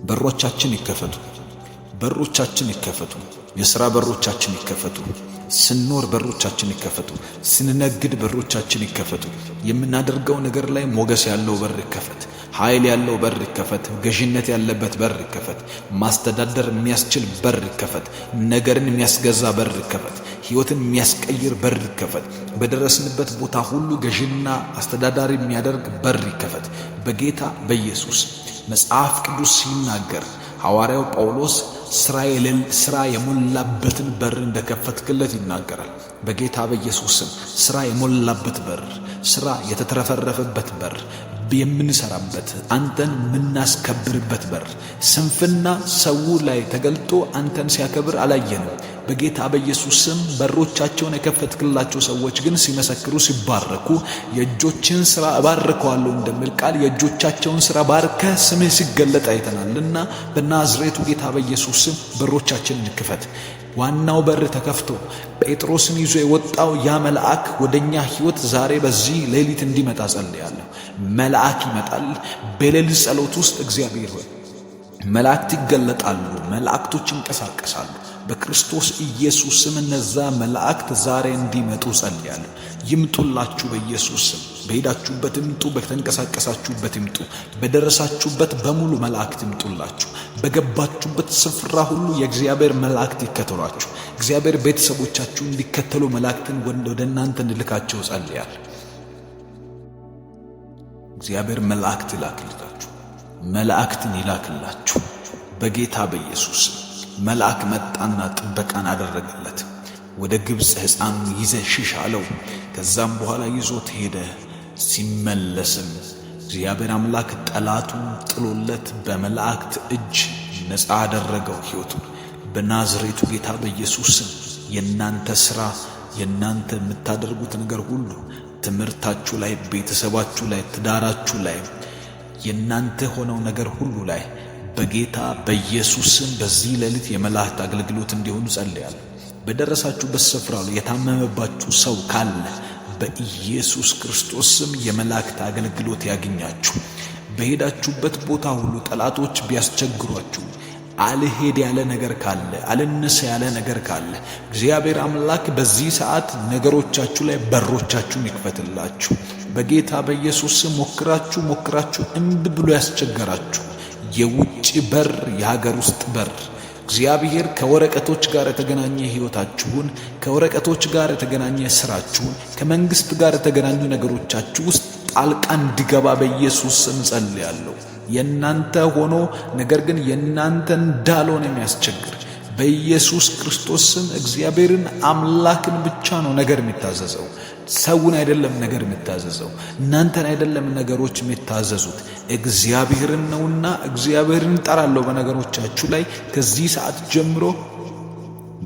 በሮቻችን ይከፈቱ። በሮቻችን ይከፈቱ። የሥራ በሮቻችን ይከፈቱ። ስንኖር በሮቻችን ይከፈቱ። ስንነግድ በሮቻችን ይከፈቱ። የምናደርገው ነገር ላይ ሞገስ ያለው በር ይከፈት። ኃይል ያለው በር ይከፈት። ገዥነት ያለበት በር ይከፈት። ማስተዳደር የሚያስችል በር ይከፈት። ነገርን የሚያስገዛ በር ይከፈት። ሕይወትን የሚያስቀይር በር ይከፈት። በደረስንበት ቦታ ሁሉ ገዥና አስተዳዳሪ የሚያደርግ በር ይከፈት በጌታ በኢየሱስ። መጽሐፍ ቅዱስ ሲናገር ሐዋርያው ጳውሎስ ሥራ የሞላበትን በር እንደከፈትክለት ይናገራል። በጌታ በኢየሱስ ስም ሥራ የሞላበት በር፣ ሥራ የተትረፈረፈበት በር፣ የምንሰራበት አንተን የምናስከብርበት በር። ስንፍና ሰው ላይ ተገልጦ አንተን ሲያከብር አላየንም። በጌታ በኢየሱስ ስም በሮቻቸውን የከፈትክላቸው ሰዎች ግን ሲመሰክሩ ሲባረኩ የእጆችን ሥራ እባርከዋለሁ እንደሚል ቃል የእጆቻቸውን ሥራ ባርከህ ስምህ ሲገለጥ አይተናልና በናዝሬቱ ጌታ በኢየሱስ ስም በሮቻችንን ክፈት። ዋናው በር ተከፍቶ ጴጥሮስን ይዞ የወጣው ያ መልአክ ወደኛ ሕይወት ዛሬ በዚህ ሌሊት እንዲመጣ ጸልያለሁ። መልአክ ይመጣል። በሌሊት ጸሎት ውስጥ እግዚአብሔር ሆይ መላእክት ይገለጣሉ። መላእክቶች ይንቀሳቀሳሉ። በክርስቶስ ኢየሱስ ስም እነዛ መላእክት ዛሬ እንዲመጡ ጸልያለሁ። ይምጡላችሁ በኢየሱስ ስም። በሄዳችሁበት ይምጡ፣ በተንቀሳቀሳችሁበት ይምጡ፣ በደረሳችሁበት በሙሉ መላእክት ይምጡላችሁ። በገባችሁበት ስፍራ ሁሉ የእግዚአብሔር መላእክት ይከተሏችሁ። እግዚአብሔር ቤተሰቦቻችሁ እንዲከተሉ መላእክትን ወደ እናንተ እንልካቸው ጸልያለሁ። እግዚአብሔር መላእክት ይላክላችሁ፣ መላእክትን ይላክላችሁ በጌታ በኢየሱስ መልአክ መጣና ጥበቃን አደረገለት። ወደ ግብጽ ሕፃኑን ይዘህ ሽሽ አለው። ከዛም በኋላ ይዞት ሄደ። ሲመለስም እግዚአብሔር አምላክ ጠላቱን ጥሎለት በመላእክት እጅ ነፃ አደረገው ሕይወቱን። በናዝሬቱ ጌታ በኢየሱስ ስም የናንተ ሥራ፣ የናንተ የምታደርጉት ነገር ሁሉ ትምህርታችሁ ላይ፣ ቤተሰባችሁ ላይ፣ ትዳራችሁ ላይ፣ የናንተ ሆነው ነገር ሁሉ ላይ በጌታ በኢየሱስ ስም በዚህ ሌሊት የመላእክት አገልግሎት እንዲሆኑ ጸልያለሁ። በደረሳችሁበት ስፍራ የታመመባችሁ ሰው ካለ በኢየሱስ ክርስቶስ ስም የመላእክት አገልግሎት ያገኛችሁ። በሄዳችሁበት ቦታ ሁሉ ጠላቶች ቢያስቸግሯችሁ አልሄድ ያለ ነገር ካለ፣ አልነሳ ያለ ነገር ካለ እግዚአብሔር አምላክ በዚህ ሰዓት ነገሮቻችሁ ላይ በሮቻችሁን ይክፈትላችሁ በጌታ በኢየሱስ ስም። ሞክራችሁ እምቢ ብሎ ያስቸገራችሁ የውጭ በር፣ የሀገር ውስጥ በር እግዚአብሔር ከወረቀቶች ጋር የተገናኘ ሕይወታችሁን፣ ከወረቀቶች ጋር የተገናኘ ስራችሁን፣ ከመንግስት ጋር የተገናኙ ነገሮቻችሁ ውስጥ ጣልቃ እንዲገባ በኢየሱስ ስም ጸልያለሁ። የናንተ ሆኖ ነገር ግን የናንተ እንዳልሆነ የሚያስቸግር በኢየሱስ ክርስቶስ ስም እግዚአብሔርን አምላክን ብቻ ነው ነገር የሚታዘዘው፣ ሰውን አይደለም ነገር የሚታዘዘው። እናንተን አይደለም ነገሮች የሚታዘዙት እግዚአብሔርን ነውና እግዚአብሔርን ጠራለሁ በነገሮቻችሁ ላይ ከዚህ ሰዓት ጀምሮ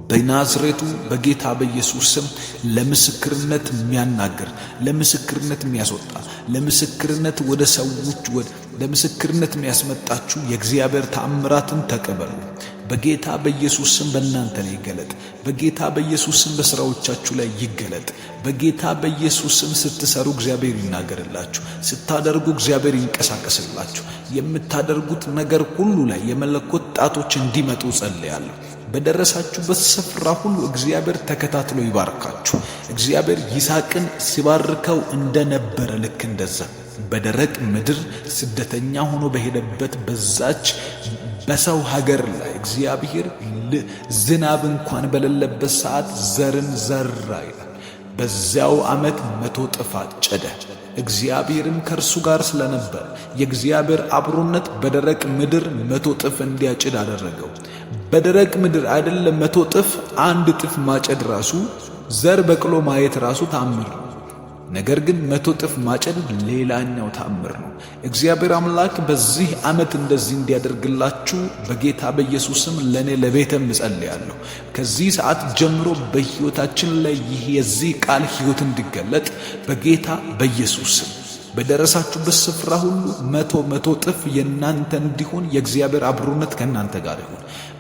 በናዝሬቱ በጌታ በኢየሱስ ስም ለምስክርነት የሚያናገር፣ ለምስክርነት የሚያስወጣ፣ ለምስክርነት ወደ ሰዎች ለምስክርነት የሚያስመጣችሁ የእግዚአብሔር ተአምራትን ተቀበሉ በጌታ በኢየሱስ ስም። በእናንተ ላይ ይገለጥ በጌታ በኢየሱስ ስም። በስራዎቻችሁ ላይ ይገለጥ በጌታ በኢየሱስ ስም። ስትሰሩ እግዚአብሔር ይናገርላችሁ፣ ስታደርጉ እግዚአብሔር ይንቀሳቀስላችሁ። የምታደርጉት ነገር ሁሉ ላይ የመለኮት ጣቶች እንዲመጡ ጸልያለሁ። በደረሳችሁበት ስፍራ ሁሉ እግዚአብሔር ተከታትሎ ይባርካችሁ። እግዚአብሔር ይስሐቅን ሲባርከው እንደነበረ ልክ እንደዛ በደረቅ ምድር ስደተኛ ሆኖ በሄደበት በዛች በሰው ሀገር ላይ እግዚአብሔር ዝናብ እንኳን በሌለበት ሰዓት ዘርን ዘራ ይላል። በዚያው ዓመት 100 እጥፍ አጨደ። እግዚአብሔርም ከእርሱ ጋር ስለነበር የእግዚአብሔር አብሮነት በደረቅ ምድር 100 እጥፍ እንዲያጭድ አደረገው። በደረቅ ምድር አይደለም 100 እጥፍ፣ 1 እጥፍ ማጨድ ራሱ ዘር በቅሎ ማየት ራሱ ተአምር ነው። ነገር ግን 100 እጥፍ ማጨድ ሌላኛው ተአምር ነው። እግዚአብሔር አምላክ በዚህ ዓመት እንደዚህ እንዲያደርግላችሁ በጌታ በኢየሱስም ለኔ ለቤተም እጸልያለሁ። ከዚህ ሰዓት ጀምሮ በሕይወታችን ላይ ይህ የዚህ ቃል ሕይወት እንዲገለጥ በጌታ በኢየሱስም በደረሳችሁበት ስፍራ ሁሉ 100 እጥፍ የናንተ እንዲሆን የእግዚአብሔር አብሮነት ከናንተ ጋር ይሁን።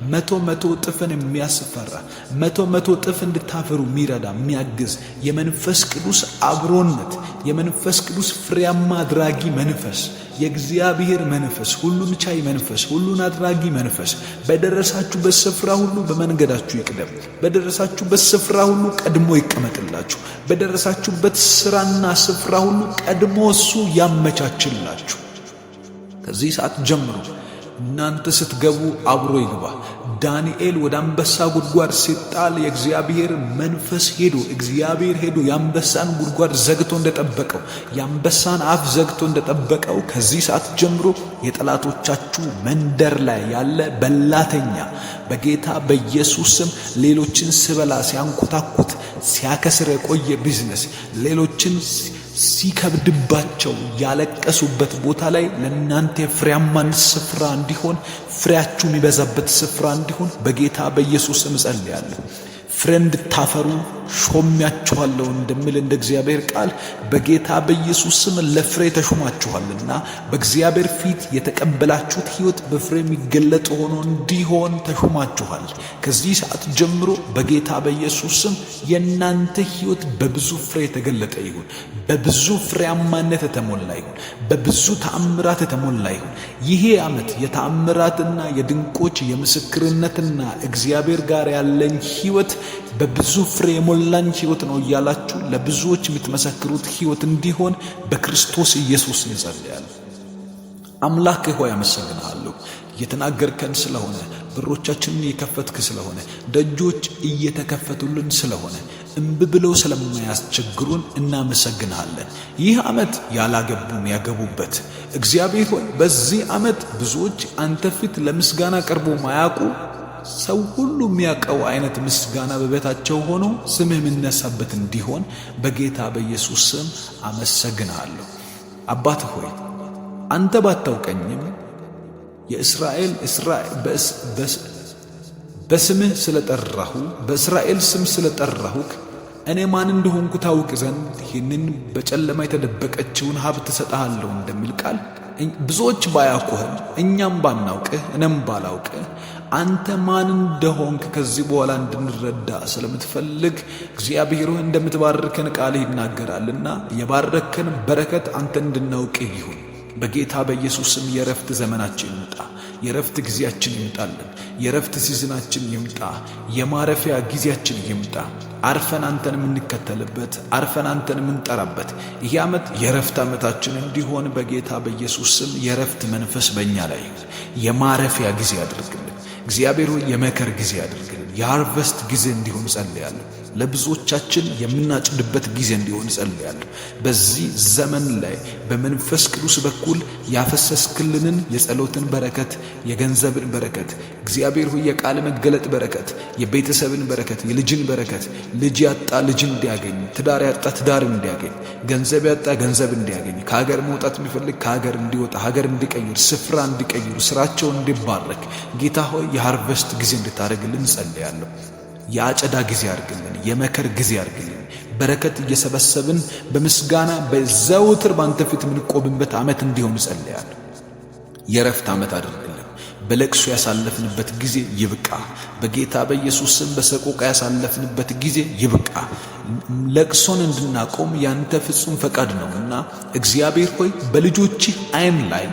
100 እጥፍን የሚያስፈራ 100 እጥፍ እንድታፈሩ የሚረዳ የሚያግዝ የመንፈስ ቅዱስ አብሮነት፣ የመንፈስ ቅዱስ ፍሬያማ አድራጊ መንፈስ፣ የእግዚአብሔር መንፈስ፣ ሁሉን ቻይ መንፈስ፣ ሁሉን አድራጊ መንፈስ በደረሳችሁበት ስፍራ ሁሉ በመንገዳችሁ ይቅደም። በደረሳችሁበት ስፍራ ሁሉ ቀድሞ ይቀመጥላችሁ። በደረሳችሁበት ስራና ስፍራ ሁሉ ቀድሞ እሱ ያመቻችላችሁ። ከዚህ ሰዓት ጀምሮ እናንተ ስትገቡ አብሮ ይግባ። ዳንኤል ወደ አንበሳ ጉድጓድ ሲጣል የእግዚአብሔር መንፈስ እግዚአብሔር ሄዶ የአንበሳን ጉድጓድ ዘግቶ እንደጠበቀው፣ የአንበሳን አፍ ዘግቶ እንደጠበቀው ከዚህ ሰዓት ጀምሮ የጠላቶቻችሁ መንደር ላይ ያለ በላተኛ በጌታ በኢየሱስ ስም ሌሎችን ስበላ ሲያንኮታኩት ሲያከስር የቆየ ቢዝነስ ሌሎችን ሲከብድባቸው ያለቀሱበት ቦታ ላይ ለእናንተ የፍሬያማነት ስፍራ እንዲሆን፣ ፍሬያችሁ የሚበዛበት ስፍራ እንዲሆን በጌታ በኢየሱስ ስም ጸልያለሁ። ፍሬ እንድታፈሩ ሾሜያችኋለሁ እንደሚል እንደ እግዚአብሔር ቃል በጌታ በኢየሱስ ስም ለፍሬ ተሾማችኋልና በእግዚአብሔር ፊት የተቀበላችሁት ሕይወት በፍሬ የሚገለጥ ሆኖ እንዲሆን ተሾማችኋል። ከዚህ ሰዓት ጀምሮ በጌታ በኢየሱስ ስም የእናንተ ሕይወት በብዙ ፍሬ የተገለጠ ይሁን፣ በብዙ ፍሬያማነት የተሞላ ይሁን፣ በብዙ ተአምራት የተሞላ ይሁን። ይሄ ዓመት የተአምራትና የድንቆች የምስክርነትና እግዚአብሔር ጋር ያለኝ ሕይወት በብዙ ፍሬ የሞላኝ ሕይወት ነው እያላችሁ ለብዙዎች የምትመሰክሩት ሕይወት እንዲሆን በክርስቶስ ኢየሱስ እንጸልያለን። አምላክ ሆይ አመሰግንሃለሁ። እየተናገርከን ስለሆነ፣ በሮቻችንን እየከፈትክ ስለሆነ፣ ደጆች እየተከፈቱልን ስለሆነ፣ እምቢ ብለው ስለማያስቸግሩን እናመሰግንሃለን። ይህ ዓመት ያላገቡ የሚያገቡበት እግዚአብሔር ሆይ በዚህ ዓመት ብዙዎች አንተ ፊት ለምስጋና ቀርቦ ማያውቁ ሰው ሁሉ የሚያውቀው አይነት ምስጋና በቤታቸው ሆኖ ስምህ የሚነሳበት እንዲሆን በጌታ በኢየሱስ ስም አመሰግንሃለሁ። አባት ሆይ አንተ ባታውቀኝም በስምህ ስለጠራሁ በእስራኤል ስም ስለጠራሁክ እኔ ማን እንደሆንኩ ታውቅ ዘንድ ይህንን በጨለማ የተደበቀችውን ሀብት እሰጥሃለሁ እንደሚል ቃል ብዙዎች ባያውቁህም እኛም ባናውቅህ እኔም ባላውቅህ አንተ ማን እንደሆንክ ከዚህ በኋላ እንድንረዳ ስለምትፈልግ እግዚአብሔር ሆይ እንደምትባርከን ቃልህ ይናገራልና የባረከን በረከት አንተ እንድናውቅ ይሁን። በጌታ በኢየሱስ ስም የረፍት ዘመናችን ይምጣ፣ የረፍት ጊዜያችን ይምጣልን፣ የረፍት ሲዝናችን ይምጣ፣ የማረፊያ ጊዜያችን ይምጣ። አርፈን አንተን የምንከተልበት፣ አርፈን አንተን የምንጠራበት ይህ ዓመት የረፍት ዓመታችን እንዲሆን በጌታ በኢየሱስ ስም የረፍት መንፈስ በእኛ ላይ ይሁን። የማረፊያ ጊዜ አድርግልን እግዚአብሔር ሆይ፣ የመከር ጊዜ አድርግልን። የሃርቨስት ጊዜ እንዲሆን ጸልያለሁ። ለብዙዎቻችን የምናጭድበት ጊዜ እንዲሆን ጸልያለሁ። በዚህ ዘመን ላይ በመንፈስ ቅዱስ በኩል ያፈሰስክልንን የጸሎትን በረከት፣ የገንዘብን በረከት እግዚአብሔር ሆይ፣ የቃል መገለጥ በረከት፣ የቤተሰብን በረከት፣ የልጅን በረከት፣ ልጅ ያጣ ልጅ እንዲያገኝ፣ ትዳር ያጣ ትዳር እንዲያገኝ፣ ገንዘብ ያጣ ገንዘብ እንዲያገኝ፣ ከሀገር መውጣት የሚፈልግ ከሀገር እንዲወጣ፣ ሀገር እንዲቀይር፣ ስፍራ እንዲቀይሩ፣ ስራቸው እንዲባረክ ጌታ ሆይ የሃርቨስት ጊዜ እንድታደርግልን ጸልያለሁ። የአጨዳ ጊዜ አድርግልን፣ የመከር ጊዜ አድርግልን። በረከት እየሰበሰብን በምስጋና በዘውትር ባንተ ፊት የምንቆምበት ዓመት እንዲሆን ጸልያለሁ። የረፍት ዓመት አድርግልን። በለቅሶ ያሳለፍንበት ጊዜ ይብቃ። በጌታ በኢየሱስ ስም በሰቆቃ ያሳለፍንበት ጊዜ ይብቃ። ለቅሶን እንድናቆም ያንተ ፍጹም ፈቃድ ነውና እግዚአብሔር ሆይ በልጆችህ ዓይን ላይ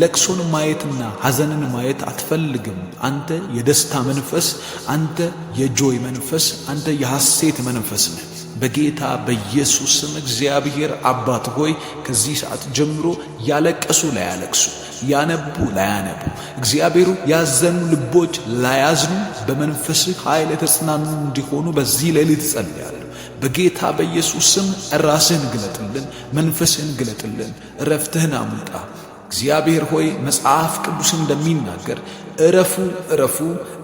ለቅሶን ማየትና ሐዘንን ማየት አትፈልግም። አንተ የደስታ መንፈስ፣ አንተ የጆይ መንፈስ፣ አንተ የሐሴት መንፈስ ነህ። በጌታ በኢየሱስ ስም እግዚአብሔር አባት ሆይ ከዚህ ሰዓት ጀምሮ ያለቀሱ ላያለቅሱ፣ ያነቡ ላያነቡ፣ እግዚአብሔሩ ያዘኑ ልቦች ላያዝኑ በመንፈስህ ኃይል የተጽናኑ እንዲሆኑ በዚህ ሌሊት ጸልያለሁ። በጌታ በኢየሱስ ስም ራስህን ግለጥልን፣ መንፈስህን ግለጥልን፣ እረፍትህን አምጣ። እግዚአብሔር ሆይ መጽሐፍ ቅዱስ እንደሚናገር እረፉ እረፉ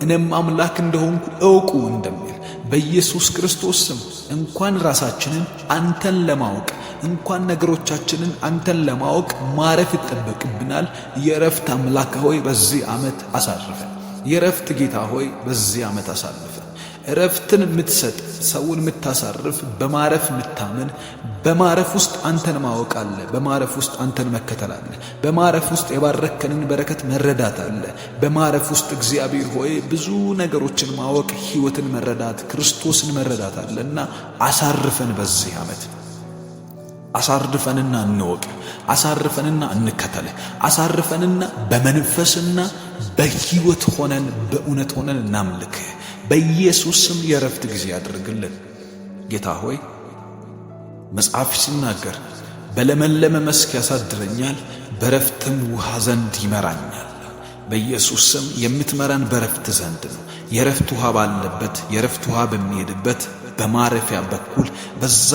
እኔም አምላክ እንደሆንኩ እወቁ እንደሚል በኢየሱስ ክርስቶስ ስም እንኳን ራሳችንን አንተን ለማወቅ እንኳን ነገሮቻችንን አንተን ለማወቅ ማረፍ ይጠበቅብናል። የረፍት አምላክ ሆይ በዚህ ዓመት አሳርፈን። የረፍት ጌታ ሆይ በዚህ ዓመት አሳርፈን። ረፍትን የምትሰጥ ሰውን የምታሳርፍ በማረፍ የምታምን በማረፍ ውስጥ አንተን ማወቅ አለ። በማረፍ ውስጥ አንተን መከተል አለ። በማረፍ ውስጥ የባረከንን በረከት መረዳት አለ። በማረፍ ውስጥ እግዚአብሔር ሆይ ብዙ ነገሮችን ማወቅ፣ ሕይወትን መረዳት፣ ክርስቶስን መረዳት አለና አሳርፈን። በዚህ ዓመት አሳርፈንና እንወቅ፣ አሳርፈንና እንከተል፣ አሳርፈንና በመንፈስና በሕይወት ሆነን በእውነት ሆነን እናምልክ። በኢየሱስ ስም የረፍት ጊዜ ያድርግልን። ጌታ ሆይ መጽሐፍ ሲናገር በለመለመ መስክ ያሳድረኛል፣ በረፍትም ውሃ ዘንድ ይመራኛል። በኢየሱስ ስም የምትመራን በረፍት ዘንድ ነው። የረፍት ውሃ ባለበት፣ የረፍት ውሃ በሚሄድበት በማረፊያ በኩል በዛ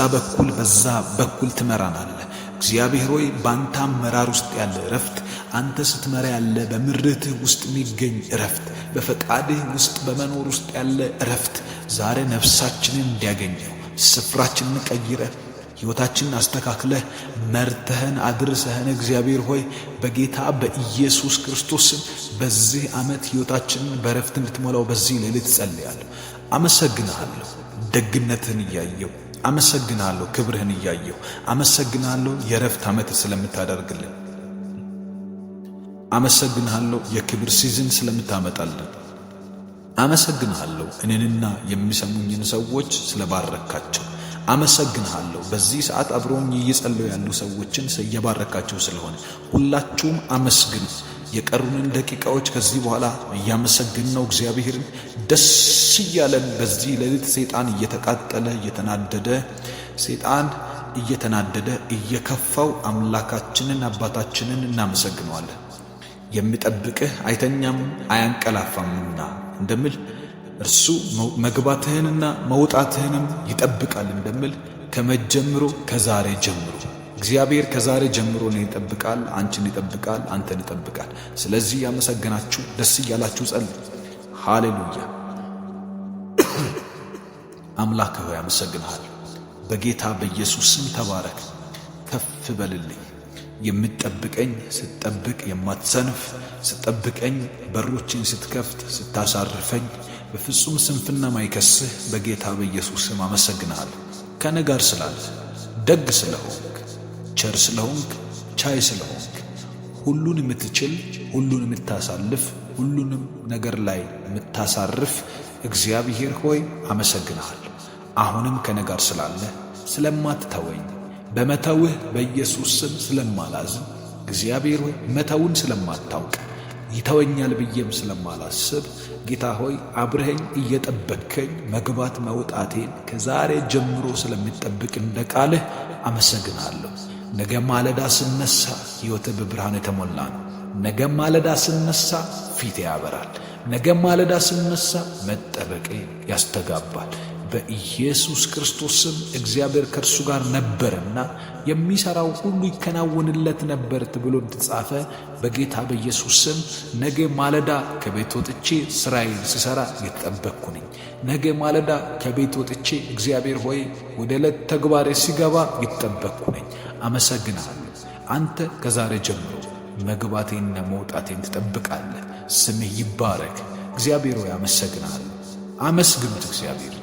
በኩል ትመራናለህ። እግዚአብሔር ሆይ በአንተ አመራር ውስጥ ያለ ረፍት፣ አንተ ስትመራ ያለ በምርትህ ውስጥ የሚገኝ ረፍት፣ በፈቃድህ ውስጥ በመኖር ውስጥ ያለ ረፍት ዛሬ ነፍሳችንን እንዲያገኘው ስፍራችንን ቀይረህ ሕይወታችንን አስተካክለህ መርተህን አድርሰህን እግዚአብሔር ሆይ በጌታ በኢየሱስ ክርስቶስ ስም በዚህ ዓመት ሕይወታችንን በረፍት እንድትሞላው በዚህ ሌሊት ጸልያለሁ። አመሰግንሃለሁ። ደግነትህን እያየሁ አመሰግናለሁ። ክብርህን እያየሁ አመሰግናለሁ። የረፍት ዓመት ስለምታደርግልን አመሰግናለሁ። የክብር ሲዝን ስለምታመጣልን አመሰግናለሁ። እኔንና የሚሰሙኝን ሰዎች ስለባረካቸው አመሰግናለሁ። በዚህ ሰዓት አብረውኝ እየጸለዩ ያሉ ሰዎችን እየባረካቸው ስለሆነ ሁላችሁም አመስግኑ። የቀሩንን ደቂቃዎች ከዚህ በኋላ እያመሰግንነው እግዚአብሔርን ደስ እያለን በዚህ ሌሊት ሰይጣን እየተቃጠለ እየከፋው አምላካችንን አባታችንን እናመሰግነዋለን። የሚጠብቅህ አይተኛም አያንቀላፋምና እንደምል እርሱ መግባትህንና መውጣትህንም ይጠብቃል እንደምል ከመጀመሩ ከዛሬ ጀምሮ እግዚአብሔር ከዛሬ ጀምሮ ነው ይጠብቃል። አንቺን ይጠብቃል፣ አንተን ይጠብቃል። ስለዚህ ያመሰግናችሁ ደስ እያላችሁ ጸልዩ። ሃሌሉያ። አምላክ ሆይ አመሰግንሃለሁ። በጌታ በኢየሱስ ስም ተባረክ፣ ከፍ በልልኝ። የምትጠብቀኝ ስትጠብቅ የማትሰንፍ ስትጠብቀኝ በሮችን ስትከፍት ስታሳርፈኝ በፍጹም ስንፍና ማይከስህ በጌታ በኢየሱስ ስም አመሰግንሃለሁ። ከኔ ጋር ስላለ ደግ ስለሆንክ ቸር ስለሆንክ ቻይ ስለሆንክ ሁሉን የምትችል ሁሉን የምታሳልፍ ሁሉንም ነገር ላይ የምታሳርፍ እግዚአብሔር ሆይ አመሰግንሃለሁ። አሁንም ከኔ ጋር ስላለ ስለማትተወኝ በመተውህ በኢየሱስ ስም ስለማላዝን እግዚአብሔር ሆይ መተውን ስለማታውቅ ይተወኛል ብዬም ስለማላስብ ጌታ ሆይ አብረኸኝ እየጠበቅከኝ መግባት መውጣቴን ከዛሬ ጀምሮ ስለሚጠብቅ እንደ ቃልህ አመሰግናለሁ። ነገ ማለዳ ስነሳ ሕይወቴ በብርሃን የተሞላ ነው። ነገ ማለዳ ስነሳ ፊቴ ያበራል። ነገ ማለዳ ስነሳ መጠበቄ ያስተጋባል። በኢየሱስ ክርስቶስ ስም እግዚአብሔር ከእርሱ ጋር ነበርና የሚሠራው ሁሉ ይከናወንለት ነበር ተብሎ እንደተጻፈ በጌታ በኢየሱስ ስም ነገ ማለዳ ከቤት ወጥቼ ሥራዬን ስሠራ የተጠበቅኩ ነኝ። ነገ ማለዳ ከቤት ወጥቼ እግዚአብሔር ሆይ ወደ ዕለት ተግባሬ ሲገባ የተጠበቅኩ ነኝ። አመሰግናለሁ። አንተ ከዛሬ ጀምሮ መግባቴንና መውጣቴን ትጠብቃለህ። ስምህ ይባረክ። እግዚአብሔር ሆይ አመሰግናለሁ። አመስግኑት እግዚአብሔር